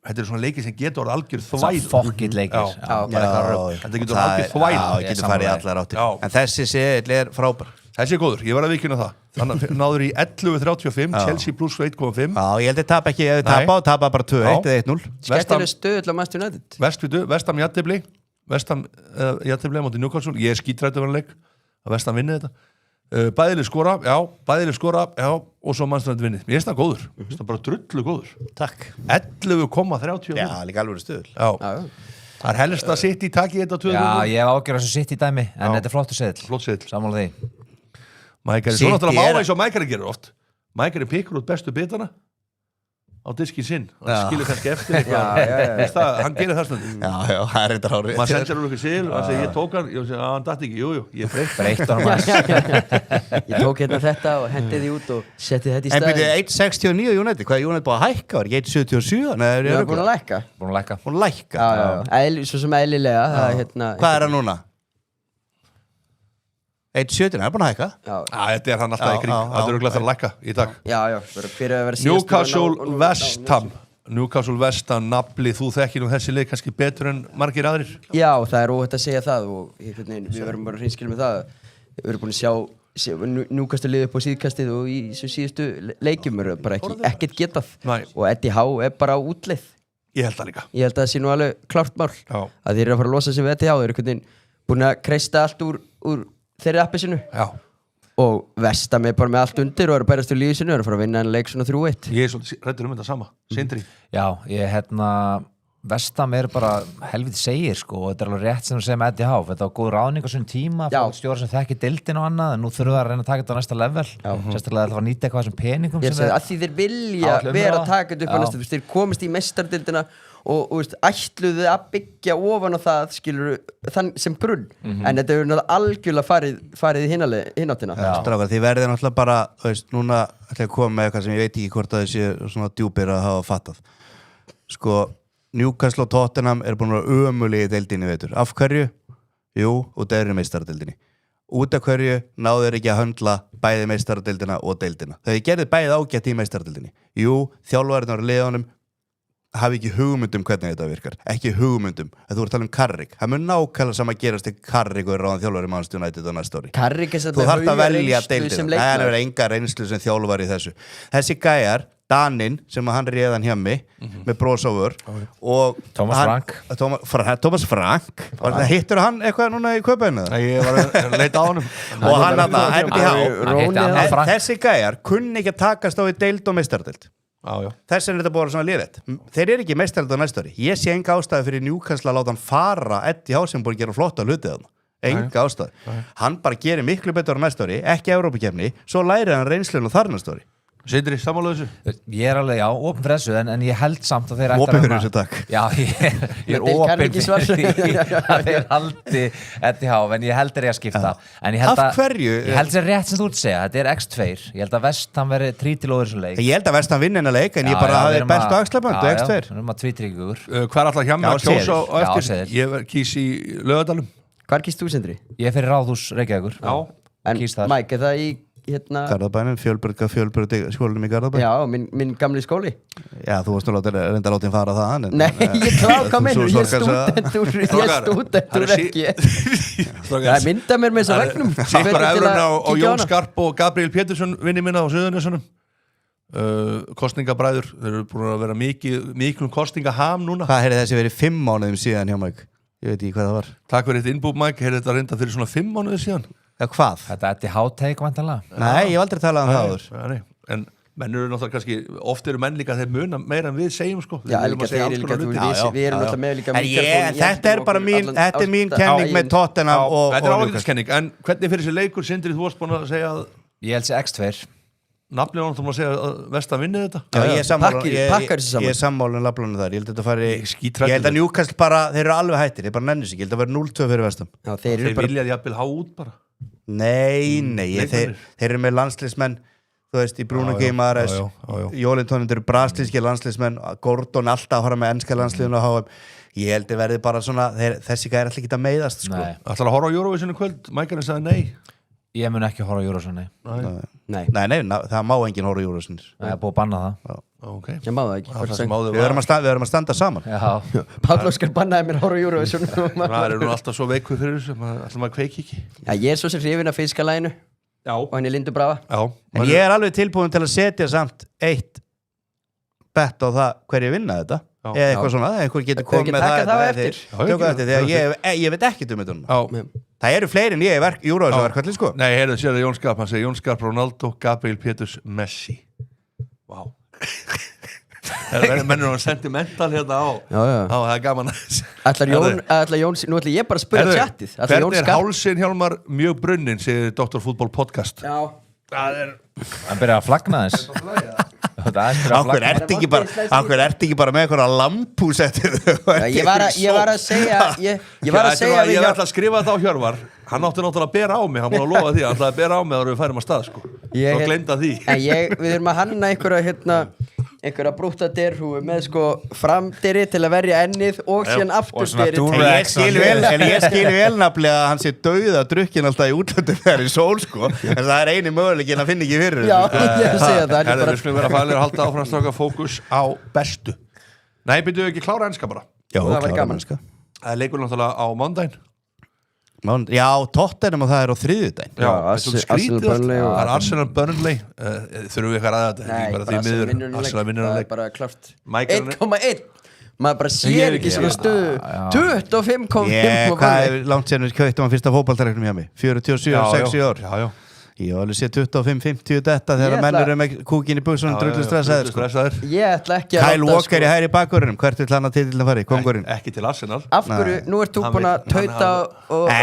Þetta svona leikir sem getur orðið algjör þvæl. Fokkitt leikir. Þetta getur orðið algjör þvæl. Já, getur farið í allar áttir. En þessi seðil er frábær. Þessi er góður, ég var að vikina það. Þannig að náður í 11.35, Chelsea pluss 1.5. Já, ég held að tapa ekki, ef þið tapa bara 2-1 eða 1-0. Skemmtileg stöðull á Manchester United. Vestam jafntefli, jafntefli á móti Newcastle. Ég er skítrættur að leik að Vestam vinni þetta. Bæðileg skora, og svo Manchester United vinni. Ég finnst það góður, ég finnst það bara drullu góður. Takk. 11.35. Já, líka alveg stöðull. Já. Það er helst að City taki þetta 2-0. Já, ég hef ágjörð þessu City dæmi, en þetta er flottur seðill. Flott seðill. Sammála því. Mækari, svo náttúrulega mála eins og Mækari gerur oft. Mækari pikkur út bestu bitana á diski sinn. Hann skilur kannski eftir eitthvað. Hann gerir það stundum. Já, það er þetta hárið. Maður sendir úr ykkur sil og hann segir ég tók hann. Ég segi hann datt ekki. Jú, ég breytt honum hans. Ég tók þetta og hendi því út og setti þetta í staðinn. En byrjuði 1.69 United. Hvað er United búið að hækka? Var ekki 1.77? Nei, það er búin að lækka. Búin að lækka. Svo sem eðlilega. Hvað er það núna? 1.17, það er búin að hækka. Þetta er hann alltaf í kring. Það er örugglega að lækka í dag. Fyrir að vera síðast. Newcastle West Ham, Napoli, þú þekkir þessi leik kannski betur en margir aðrir. Já, það er óhætt að segja það og við verðum bara hreinskilin með það. Við erum búin að sjá núkastu liðið upp á síðkastið og í síðustu leikjum eru bara ekkert getað og Eddie Howe bara útleið. Ég held það líka. Ég held að það sé nú alveg klárt mál að þeir eru að fara að losa sig við Eddie Howe, þeir eru einhvern veginn búin að kreista allt úr þeirri appi sinu og Vestam bara með allt undir og eru að bærast úr lífið sinu og eru að fara að vinna en leik svona 3-1. Ég svolítið ræddur þetta sama, Sindri. Já, Vestam bara helviti segir sko og þetta alveg rétt sem þú segir með Eddie Howe, þetta var góð ráðning á svona tíma fyrir stjóra sem þekki deildin og annað en nú þurfum við að reyna að taka þetta á næsta level sérstaklega að það var að nýta eitthvað þessum peningum ég segi að því þeir vilja vera að taka þetta upp á næsta, þeir komist í meistaradeildina og ætluðu að byggja ofan á það skilur þann sem grunn en þetta hefur náttúrulega algjörlega farið í hináttina. Strákar, þið verðið náttúrulega bara núna ætla að koma með eitthvað sem ég veit ekki hvort að þið séu svona djúpir að hafa fattað sko Newcastle og Tottenham búin að vera ömulegi í deildinni veitur. Af hverju? Jú, og það eru meistaradeildinni. Út af hverju náðu þeir ekki að höndla bæði meistaradeildina og deildina. Þau gerðu bæði ágætt í meistaradeildinni. Jú, þjálfarnir og liðunum hafi ekki hugmyndum hvernig þetta virkar. Ekki hugmyndum. Þú ert að tala Carrick. Það mun nákvæmlega sama gerast til Carrick og ráðan þjálfari Manchester United á næsta ári. Carrick þú þarft að velja deildina. Það er enga reynslu sem þjálfari í þessu. Þessi gæjar Daninn sem hann réðan hjá mig með brósávör og Thomas Frank hittur hann eitthvað núna í kaupinu? Ég var að leita á honum og hann að þessi gæjar kunni ekki að takast á í deild og meistardeild þess vegna þetta búið svona liðrætt þeir eru ekki meistardeild á næsta ári ég sé enga ástæði fyrir Newcastle að láta hann fara Eddie Howe sem búið að gera flotta hluti þarna enga ástæði hann bara gerir miklu betur á næsta ári ekki Evrópukefni svo lærir hann reynslun og þar næsta ári Sindri, sammála þessu? Ég alveg, opinn fyrir þessu en ég held samt að þeir opinn fyrir þessu, takk Já, ég opinn fyrir að þeir haldi Eddie Howe en ég held þeir að skipta en ég held Af hverju? Ég held þeir rétt sem þú ert að segja, þetta X2 ég held að Vestham veri 3-0 þessu leik Ég held að Vestham vinna hennar leik en ég bara hafi best á axlabönd og X2 Já, að tvítryggur Hvað alltaf hjá mig að kjósa á eftir? Ég kýs í Laugardalum Hvar kýst þú, Sindri? Ég fer í Ráðhús Reykjavíkur En Mike, það í Garðabænum, fjölbyrg skólanum í Garðabæn Já, minn gamli skóli Já, þú varst að reynda að láta hinn fara það Nei, ég kláka minn Ég er stúdentur ekki Það mynda mér með þess að vegnum Sippar Efrun og Jón Skarp og Gabriel Pétursson vinni minna á Suðurnessunum kostningabræður þeir eru búin að vera miklum kostningaham núna Hvað hefði þessi verið 5 mánuðum síðan hjá Mike? Ég veit ekki hvað það var Takk fyrir þetta innbúð Mike, hefði þetta reynda fyrir svona 5 mánuði síðan Hvað? Þetta Eddie Howe take vantanlega Nei, ég hef aldrei talað það En menn eru náttúrulega kannski oft eru menn líka þeir muna meira en við segjum sko Já, líka þeir líka við erum alltaf með líka Þetta bara mín kenning með Tottenham og Þetta ágætiskenning, en hvernig fyrir þessi leikur Sindri, þú varst búin að segja að Ég held sér X2 Nafnir ánum þú maður að segja að Vestam vinni þetta Já, ég er sammála nafnunum þar Ég held að þetta fari Ég held að Newcastle bara, þeir eru alveg hættir Þeir bara nenni sig, ég held að vera 0-2 fyrir Vestam Þeir viljaði jafnvel há út bara Nei, þeir eru með landsliðsmenn Þú veist, í Bruno Guimaraes Jólintónin, þeir eru brasilískir landsliðsmenn Gordon alltaf að fara með enska landsliðinu á HM Ég held að verði bara svona Þessi gæri alltaf ekki að meiðast sko. Ætlar að horfa á Eurovisionu kvöld? Mækarinn sagði nei Ég mun ekki horfa á Eurovisionu Nei, það má enginn horfa á Eurovisionu Það er búið að banna það Okay. Ég má það ekki Við verðum að standa saman Páll Óskar bannaði mér horfa Eurovision Það eru nú alltaf svo veikuð fyrir þessu Alltaf maður kveiki ekki Já, ég er svo sem hrifin af finnska laginu og henni Lindu Brava En ég er alveg tilbúin til að setja samt eitt bett á það hverju vinna þetta eða eitthvað svona, eitthvað getur komið með það eftir þegar ég veit ekkert þetta Það eru fleiri en ég í Eurovision-verkvalli sko Nei, heyrðu, sér það Jón Skarp, hann segir Jón Skarp, Ronaldo, Gabriel Péturs, Messi Vá Mennur hann sentimental hérna á það er gaman Ætlar Jón, nú ætla ég bara að spyrja tjattið Hvernig er hálsin Hjálmar mjög brunnin segir Dr. Fútból podcast Já Hann byrjar að flagna þess Akkur ert ekki bara með eitthvað lampúsettir Ég var að segja Ég ætla að skrifa þetta á Hjörvar Hann átti náttúrulega að bera á mig, hann búin að lofa því hann ætlaði að bera á mig þegar við færum að stað sko og gleymda því Við erum að hanna einhverja brúta derhúi með sko framderi til að verja ennið og síðan afturderi Ég skil vel nafnilega að hann sé dauða drukkin alltaf í útlöndum þegar í sól sko en það er eini möguleikin að finna ekki fyrir Já, ég segja það Við skulum vera fælir að halda áfram að stráka fókus á bestu Nei, byrjuðu ekki klára enska bara Já, klára enska Það er leikur náttúrulega á mándaginn Já, Tottenham og það er á þriðjudaginn. Já, Arsenal Burnley það er Arsenal Burnley þurfum við eitthvað að þetta ekki bara því miður Arsenal vinnur það að er leik bara klart 1,1 maður bara sér ekki svona stöðu 25,5 Hvað er langt sérnum kvættum á fyrsta fótballtæknum hjá mig? 47-60 ár Já Ég var alveg séð 25-50 þetta þegar menn eru með kúkin í buksunum drullu stressaðir Ég ætla ekki að Kyle Walker í hægri bakvörðunum, hvert vill hann að titillin fari, kongurinn? Ekki til Arsenal Af hverju, nú ert þú búin að tauta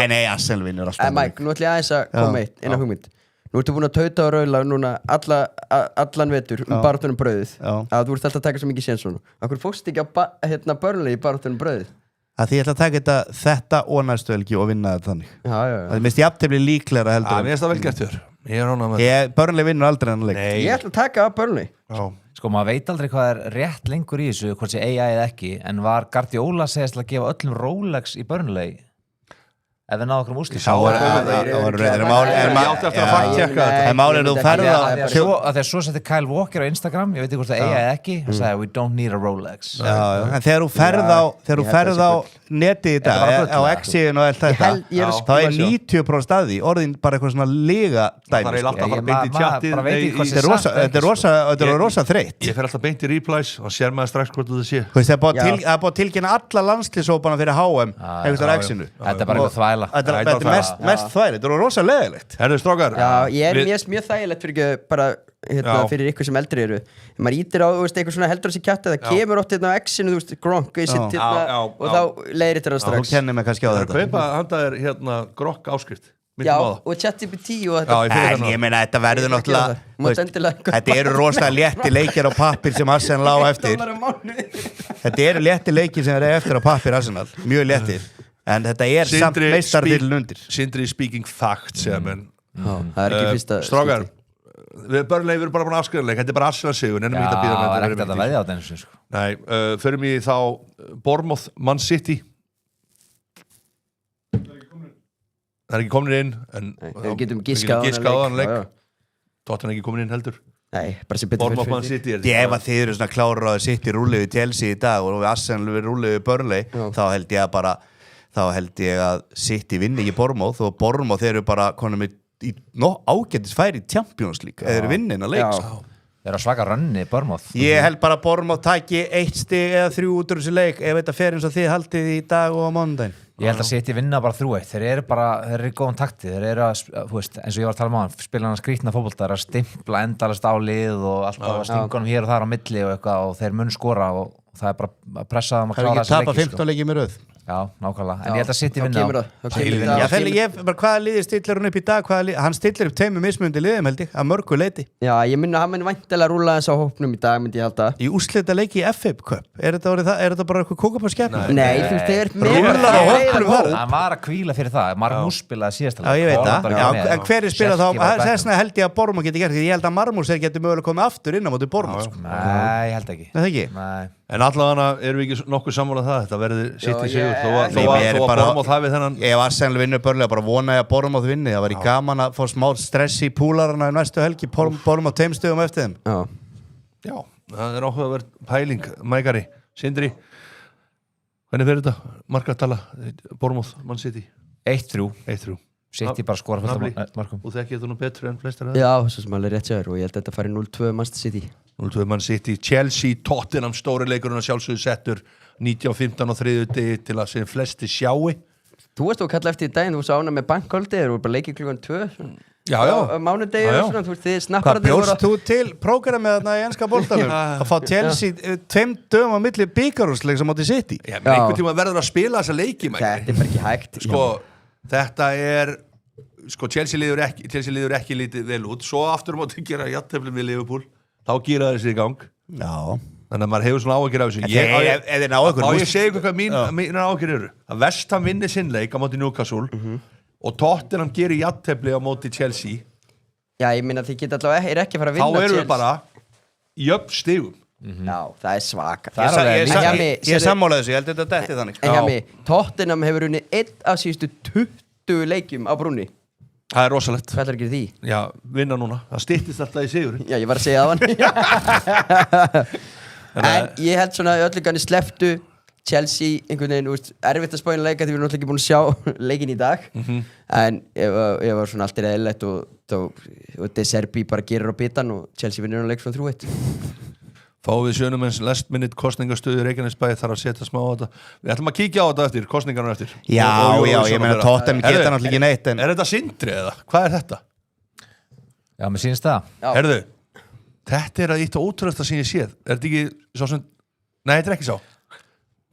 Nei, Arsenal vinnur alltaf Mike, nú ætla ég aðeins að koma inn á hugmynd Nú ertu búin að tauta og raula núna allan vetur baráttunum brauðið að þú ert alltaf að taka svo mikið séns svona Af hverju fórst ekki á Burnley í baráttunum brauðið? Að því ég ætla að taka þetta og næstu helgi og vinna þetta þannig Það minnst ég aftur bli líklegra heldur Mér finnst það vel gert þér Burnley vinnur aldrei hann leik Ég ætla að taka af Burnley Sko maður veit aldrei hvað er rétt lengur í þessu hvort sé AI eða ekki en var Guardiola segist að gefa öllum Rolex í Burnley ef við náðum okkur úrslit Málið þú ferð Þegar svo setti Kyle Walker á Instagram ég veit ekki hvort það AI eða ekki hann sagði we don't need a Rolex En þegar þú ferð á netið í dag á X-íðin og allt þetta þá er 90% staði orðin bara eitthvað svona liga dæmi Þetta er rosa þreytt Ég fer alltaf beint í replies og sér maður strax hvort þú sé Það er búið að tilkynna alla landslýsópana fyrir HM eitthvað á X-inu Þetta er bara eitthvað þvæla Þetta er mest þværi, þetta er rosa leðilegt Herðu strókar Ég er mjög þægilegt fyrir ekki bara fyrir ykkur sem eldri eru maður ítir á eitthvað svona heldur á sig kjátt það kemur ótt á X-inu, þú veist, Gronk og þá leiðir þetta strax Þú kennir mig kannski á þetta Kaupa handaðir Gronk áskrift Já, og ChatGPT og þetta En ég meina, þetta verður náttúrulega Þetta eru rosalega létti leikir á pappir sem Arsenal á eftir Þetta eru létti leikir sem er eftir á pappir Arsenal Mjög léttir En þetta er samt meistarðilin undir Sindri speaking facts Það er ekki fyrsta Strákar Við Burnley erum bara búin að afskrifa þetta er bara Arsenal sigur Já, það er ekkert að veðja á þessu Nei, förum í þá Bournemouth, Man City Það er ekki komin inn Við getum giskað á hann leik Tottenham er ekki komin inn heldur Nei, bara sem betur Bournemouth, Man City Ef að þið eru svona klára að City rúlið við Chelsea í dag og Arsenal við rúlið við Burnley þá held ég að City vinni ekki Bournemouth og Bournemouth eru bara konum í ágætis færi í Champions League eða eru vinnin að leik Þeir eru að svaka rönni Bournemouth Ég held bara að Bournemouth taki 1 stig eða 3 út úr þessu leik ef þetta fer eins og þið haldið í dag og á mánudaginn Ég held að City vinna bara 3-1 þeir eru í góðan takti þeir eru að, þú veist, eins og ég var að tala um á hann spila hann skrýtna fótbolta, þeir eru að stimpla endalast á lið og alltaf að stinga honum hér og þar á milli og eitthvað og þeir mun skora og það er bara að pressa það að klára þessi leiki. Það er ekki tapa 15 leiki með röð. Já, nákvæmlega. En ég held að City vinna hvaða liði stillir hún upp í dag? Hann stillir upp 2 mismunandi liðum held ég, að mörgu leiti. Já, ég minna hann væntanlega rúla þess á hópnum í dag, myndi ég halda. Í úrslita leiki í FA Cup, er þetta bara eitthvað kókabárskeppni? Nei, þú veist, rúlar á hópnum þar. Hann var að hvíla fyrir það, Marmús spilaði síðast. Já, ég veit það. En hver er spilað þá? Þessna held ég að Bournemouth geti gert, ég held að Marmús geti mögulega komið aftur inn á móti Bournemouth. Nei, ég held ekki. En allavega erum við ekki nokkuð sammála það þetta verður City sigur þó að Bournemouth hafi þennan ef Arsenal vinnur Burnley bara vona ég að Bournemouth vinni það væri gaman að fá smá stress í púlarana í næstu helgi Bournemouth 2 stigum eftir þeim Já, það er áhugaverð pæling Mækari, Sindri hvernig fer þetta? Markatala Bournemouth, Man City 1-3 City bara skora fullt af markum og þekkir þetta nú betur en flestar Já, svo sem alveg rétt sér og ég held að þetta fari 0-2 Manchester City 0-2 Man City, Chelsea, Tottenham stóri leikurinn að sjálfsögðu settur 19-15 á þriðju degi til að sem flesti sjáu Þú veist þú kalla eftir í daginn, þú veist ána með bankholdi þeir voru bara leikið klukkan 2 Já mánudegi og svona, þú veist þið snappar Hvað bjóst þú til prógramið þarna í enska boltanum að fá Chelsea 2 dögum á milli bíkarúrsleik sem átti City Já, menn einhvern tíma verður að spila þessa leiki Þetta er bara ekki hægt Þetta er Chelsea líður ekki lítið vel út svo aftur mátti gera jafntefli við Liverpool þá gera þessi í gang Já. Þannig að maður hefur svona áhyggjur af þessu ég segi hvað mínar áhyggjur eru að West Ham vinni sinn leik á móti Newcastle og Tottenham gerir jafntefli á móti Chelsea Já, ég minna þið geta allavega er ekki að fara að vinna þá erum við bara í jöfn stigum Já, það er svaka Ég er sammála þessu, ég held þetta detti þannig En hjá mig, Tottenham hefur unnið 1 af síðustu 20 leikjum á brúnni Það er rosalegt Hvað ætlar að gera því? Já, vinna núna, það styttist alltaf í sigur Já, ég var að segja það En ég held svona öllu ganni sleftu Chelsea einhvern veginn, erfitt að spáina leika því við erum náttúrulega ekki búin að sjá leikinn í dag en ég var svona allt eðlilegt og De Zerbi bara gerir á bitan og Chelsea vinnur á leik svona 3-1 Fáum við Sjönumenns last minute kostningastöðu Reykjanesbæ þarf að setja smá á þetta Við ætlum að kíkja á þetta eftir, kostningarnar eftir Já, ég meina Tottenham geta náttúrulega ekki neitt Er þetta Sindri eða? Hvað er þetta? Já, mér sýnist það. Herðu, þetta er að eitt ótrúlega sem ég séð Er þetta ekki svo sem Nei, þetta er ekki svo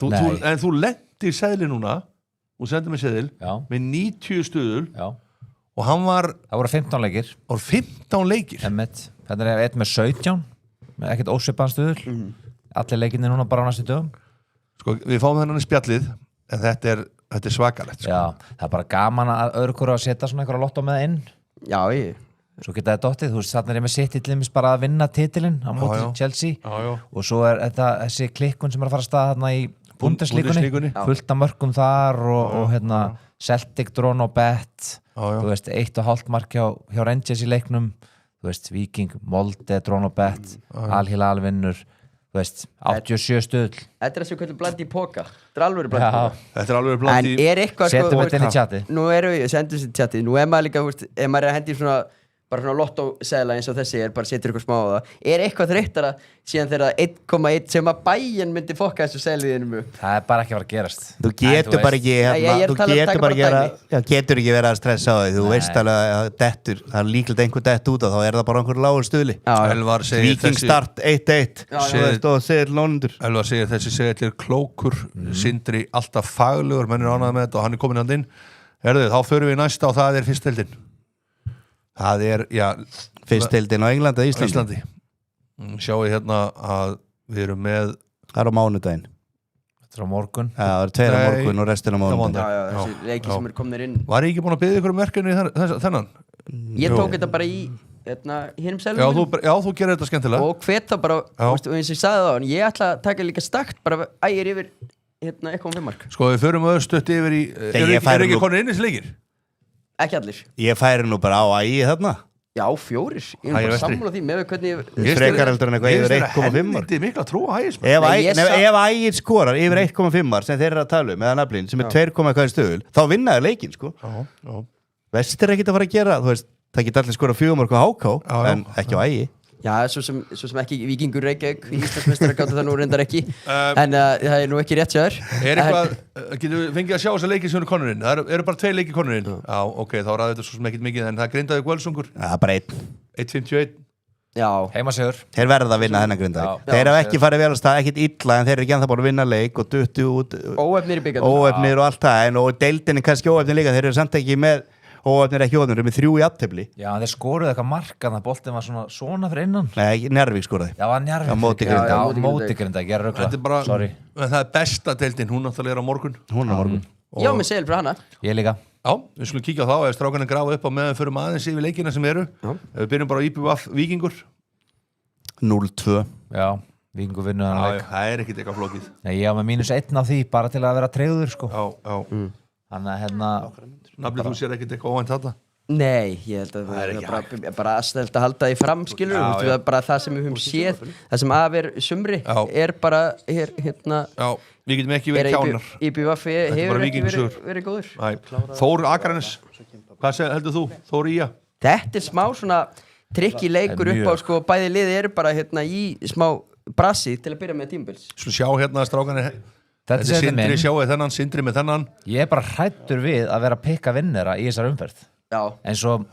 En þú lendir seðli núna og sendir mig seðil með 90 stöðul og hann var Það voru 15 leikir 15 leikir Þetta er eitt með 17 með ekkert ósvipaðan stuðul allir leikinni núna bara á næstu dögum Sko, við fáum þennan í spjallið en þetta er svakalegt sko. Já, það er bara gaman að öðru hverju að setja svona einhverja lottó með inn Já, Svo geta það dottið, þú veist, þarna er ég með sitt illimis bara að vinna titilinn á móti Chelsea og svo er þetta þessi klikkun sem er að fara að staða þarna í Bundesligunni fullt af mörkum þar og hérna Celtic drón og bet þú veist, 1,5 mark hjá Rangers í leiknum þú veist, Viking, Molde, drón og bet Al-Hilal vinnur þú veist, 87 stuðl Þetta er þessu kvöldu blandi í póka Þetta er alveg blandi í póka Þetta er alveg blandi En er eitthvað Settum þetta inn í chati Nú erum við, sendum þetta í chati Nú er maður líka, ef maður er að hendi svona bara svona lottóseðla eins og þessi bara setur eitthvað smá á það er eitthvað þreyttara síðan þegar 1,1 sem að bæinn myndi fokka þessu seðliðinu það er bara ekki að fara að gerast þú getur bara ekki getur ekki verið að stressa á því þú veist alveg að dettur það er líklega einhver dett út og þá er það bara einhver lágur stuðli Viking start 1-1 og seðl nónundur Elvar segir þessi seðl er klókur Sindri alltaf faglegur menn er ánægð með þetta og hann er komin hann inn þá förum við næsta og það er fyrstdeildin Það er, fyrstdeildin á Englandi eða Íslandi Sjáu hérna að við erum með Það er á mánudaginn Þetta er á morgun Já, það er 2 á morgun og restin á mánudaginn Já, þessi leiki sem er kominir inn Var ég ekki búin að biðja ykkur um verkefni þennan? Ég tók þetta bara í hinum selum Já, þú gerir þetta skemmtilega Og hvet það bara, og eins og ég sagði það ég ætla að taka líka stakt bara ægir yfir 1,5 mark Sko, við förum öðstutt yfir í Er ekki konur inn í sleikir? Ekki allir Ég færi nú bara á ægi þarna Já, 4 Ég er bara sammála því með hvernig frekar heldur en eitthvað yfir 1,5 Helviti mikla trú á ægis Ef ægir skorar yfir 1,5 sem þeir eru að tala um með naflin sem er 2,1 stöðul þá vinnaði leikinn sko Vestir ekkert að fara að gera þú veist það geta allir skora 4 mörg á HK en ekki á ægi Já, svo sem ekki Víkingur Reykjavík Íslandsmeistari gátu það nú reyndar ekki en það er nú ekki rétt sér Er eitthvað, getur við fengið að sjá þessa leiki sem eru konurinn? Það eru bara 2 leiki konurinn Já, ok, þá ræður þetta svo sem ekkit mikið en það grindaði Guðlsungur Já, bara 1.51 Já Heimasigur Þeir verða að vinna þennan Grindavík Þeir hafa ekki farið vel að stað, ekkit illa en þeir eru ekki ennþá búin að vinna leik og duttu út Óefnir í bikarnum Óefnir og allt það og deildin er kannski óefnir líka þeir eru samt ekki með óefnir ekki óefnir, þeir eru með 3 í aftefli Já, þeir skoruðu eitthvað mark að boltinn var svona fyrir innan Nei, Njarðvík skoraði Já, var Njarðvík Já, móti Grindavík. Já, móti Grindavík, ég er rögla Þetta er bara, Sorry það er besta deildin, hún náttúrulega er á morgun Hún er á morgun Já, með segil fyrir hana Ég líka Já, við skulum kíkja á þá ef strákarnir grafa upp á meðan við förum aðeins yfir leikina sem eru Við byrjum bara á IBVF Víkingur 0-2 Já, Víkingur vinnur þannig leik Það er ekkit eitthvað flókið Nei, ég á með -1 af því bara til að vera tregður sko Já Þannig að hérna Nafnið þú sér ekkit eitthvað óvænt þetta Nei, ég held að það er bara aðstæðilegt að halda því fram skilur við bara það sem við höfum séð það sem af er sumri er bara hérna Já, við getum ekki verið kjánar IBVF hefur ekki verið góður Þór Akranes Hvað heldur þú? Þór Ía Þetta er smá svona trikki leikur upp á sko bæði liði eru bara hérna í smá brasi til að byrja með tímabils Svo sjá hérna strákarnir Þetta er Sindri, sjáu þennan, Sindri með þennan Ég er bara hræddur við að vera að pikka vinnera í þessar umferð eins og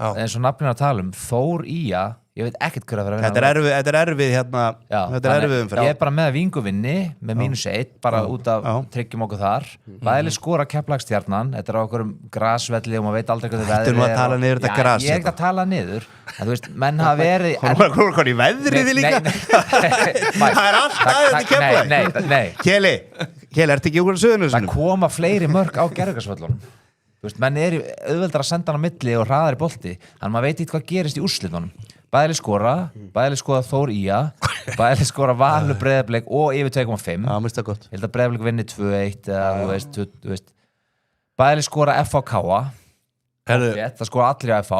nafninu að tala Þór Ía, ég veit ekkert hver að vera að vinna Þetta er erfið hérna Þetta er erfið umferð Ég er bara með vinguvinni með -1 bara út af tryggjum okkur þar Væli skora Keflavík-Stjarnan Þetta er á okkur grasvelli og maður veit aldrei hvað Þetta er nú að tala niður þetta gras Ég er ekki að tala niður en þú veist, menn hafa verið Hvað í veðriði líka? Það er alltaf þetta Keflavík Nei Kjeli, ertu ekki úr söðunum? Það koma fleiri mörk á Gerðugarsvöllunum Þú veist, menn er auðveldar að senda hann á milli og hraðar í bolti þannig að maður veit eitthvað gerist í úrslitunum Bæli skora Þór Ía Bæli skora Valur Breiðablik og yfir 2,5 Já, mista gott Ég held að Breiðablik vinni 2-1 eða þú veist Bæli skora FHK það sko allir að FH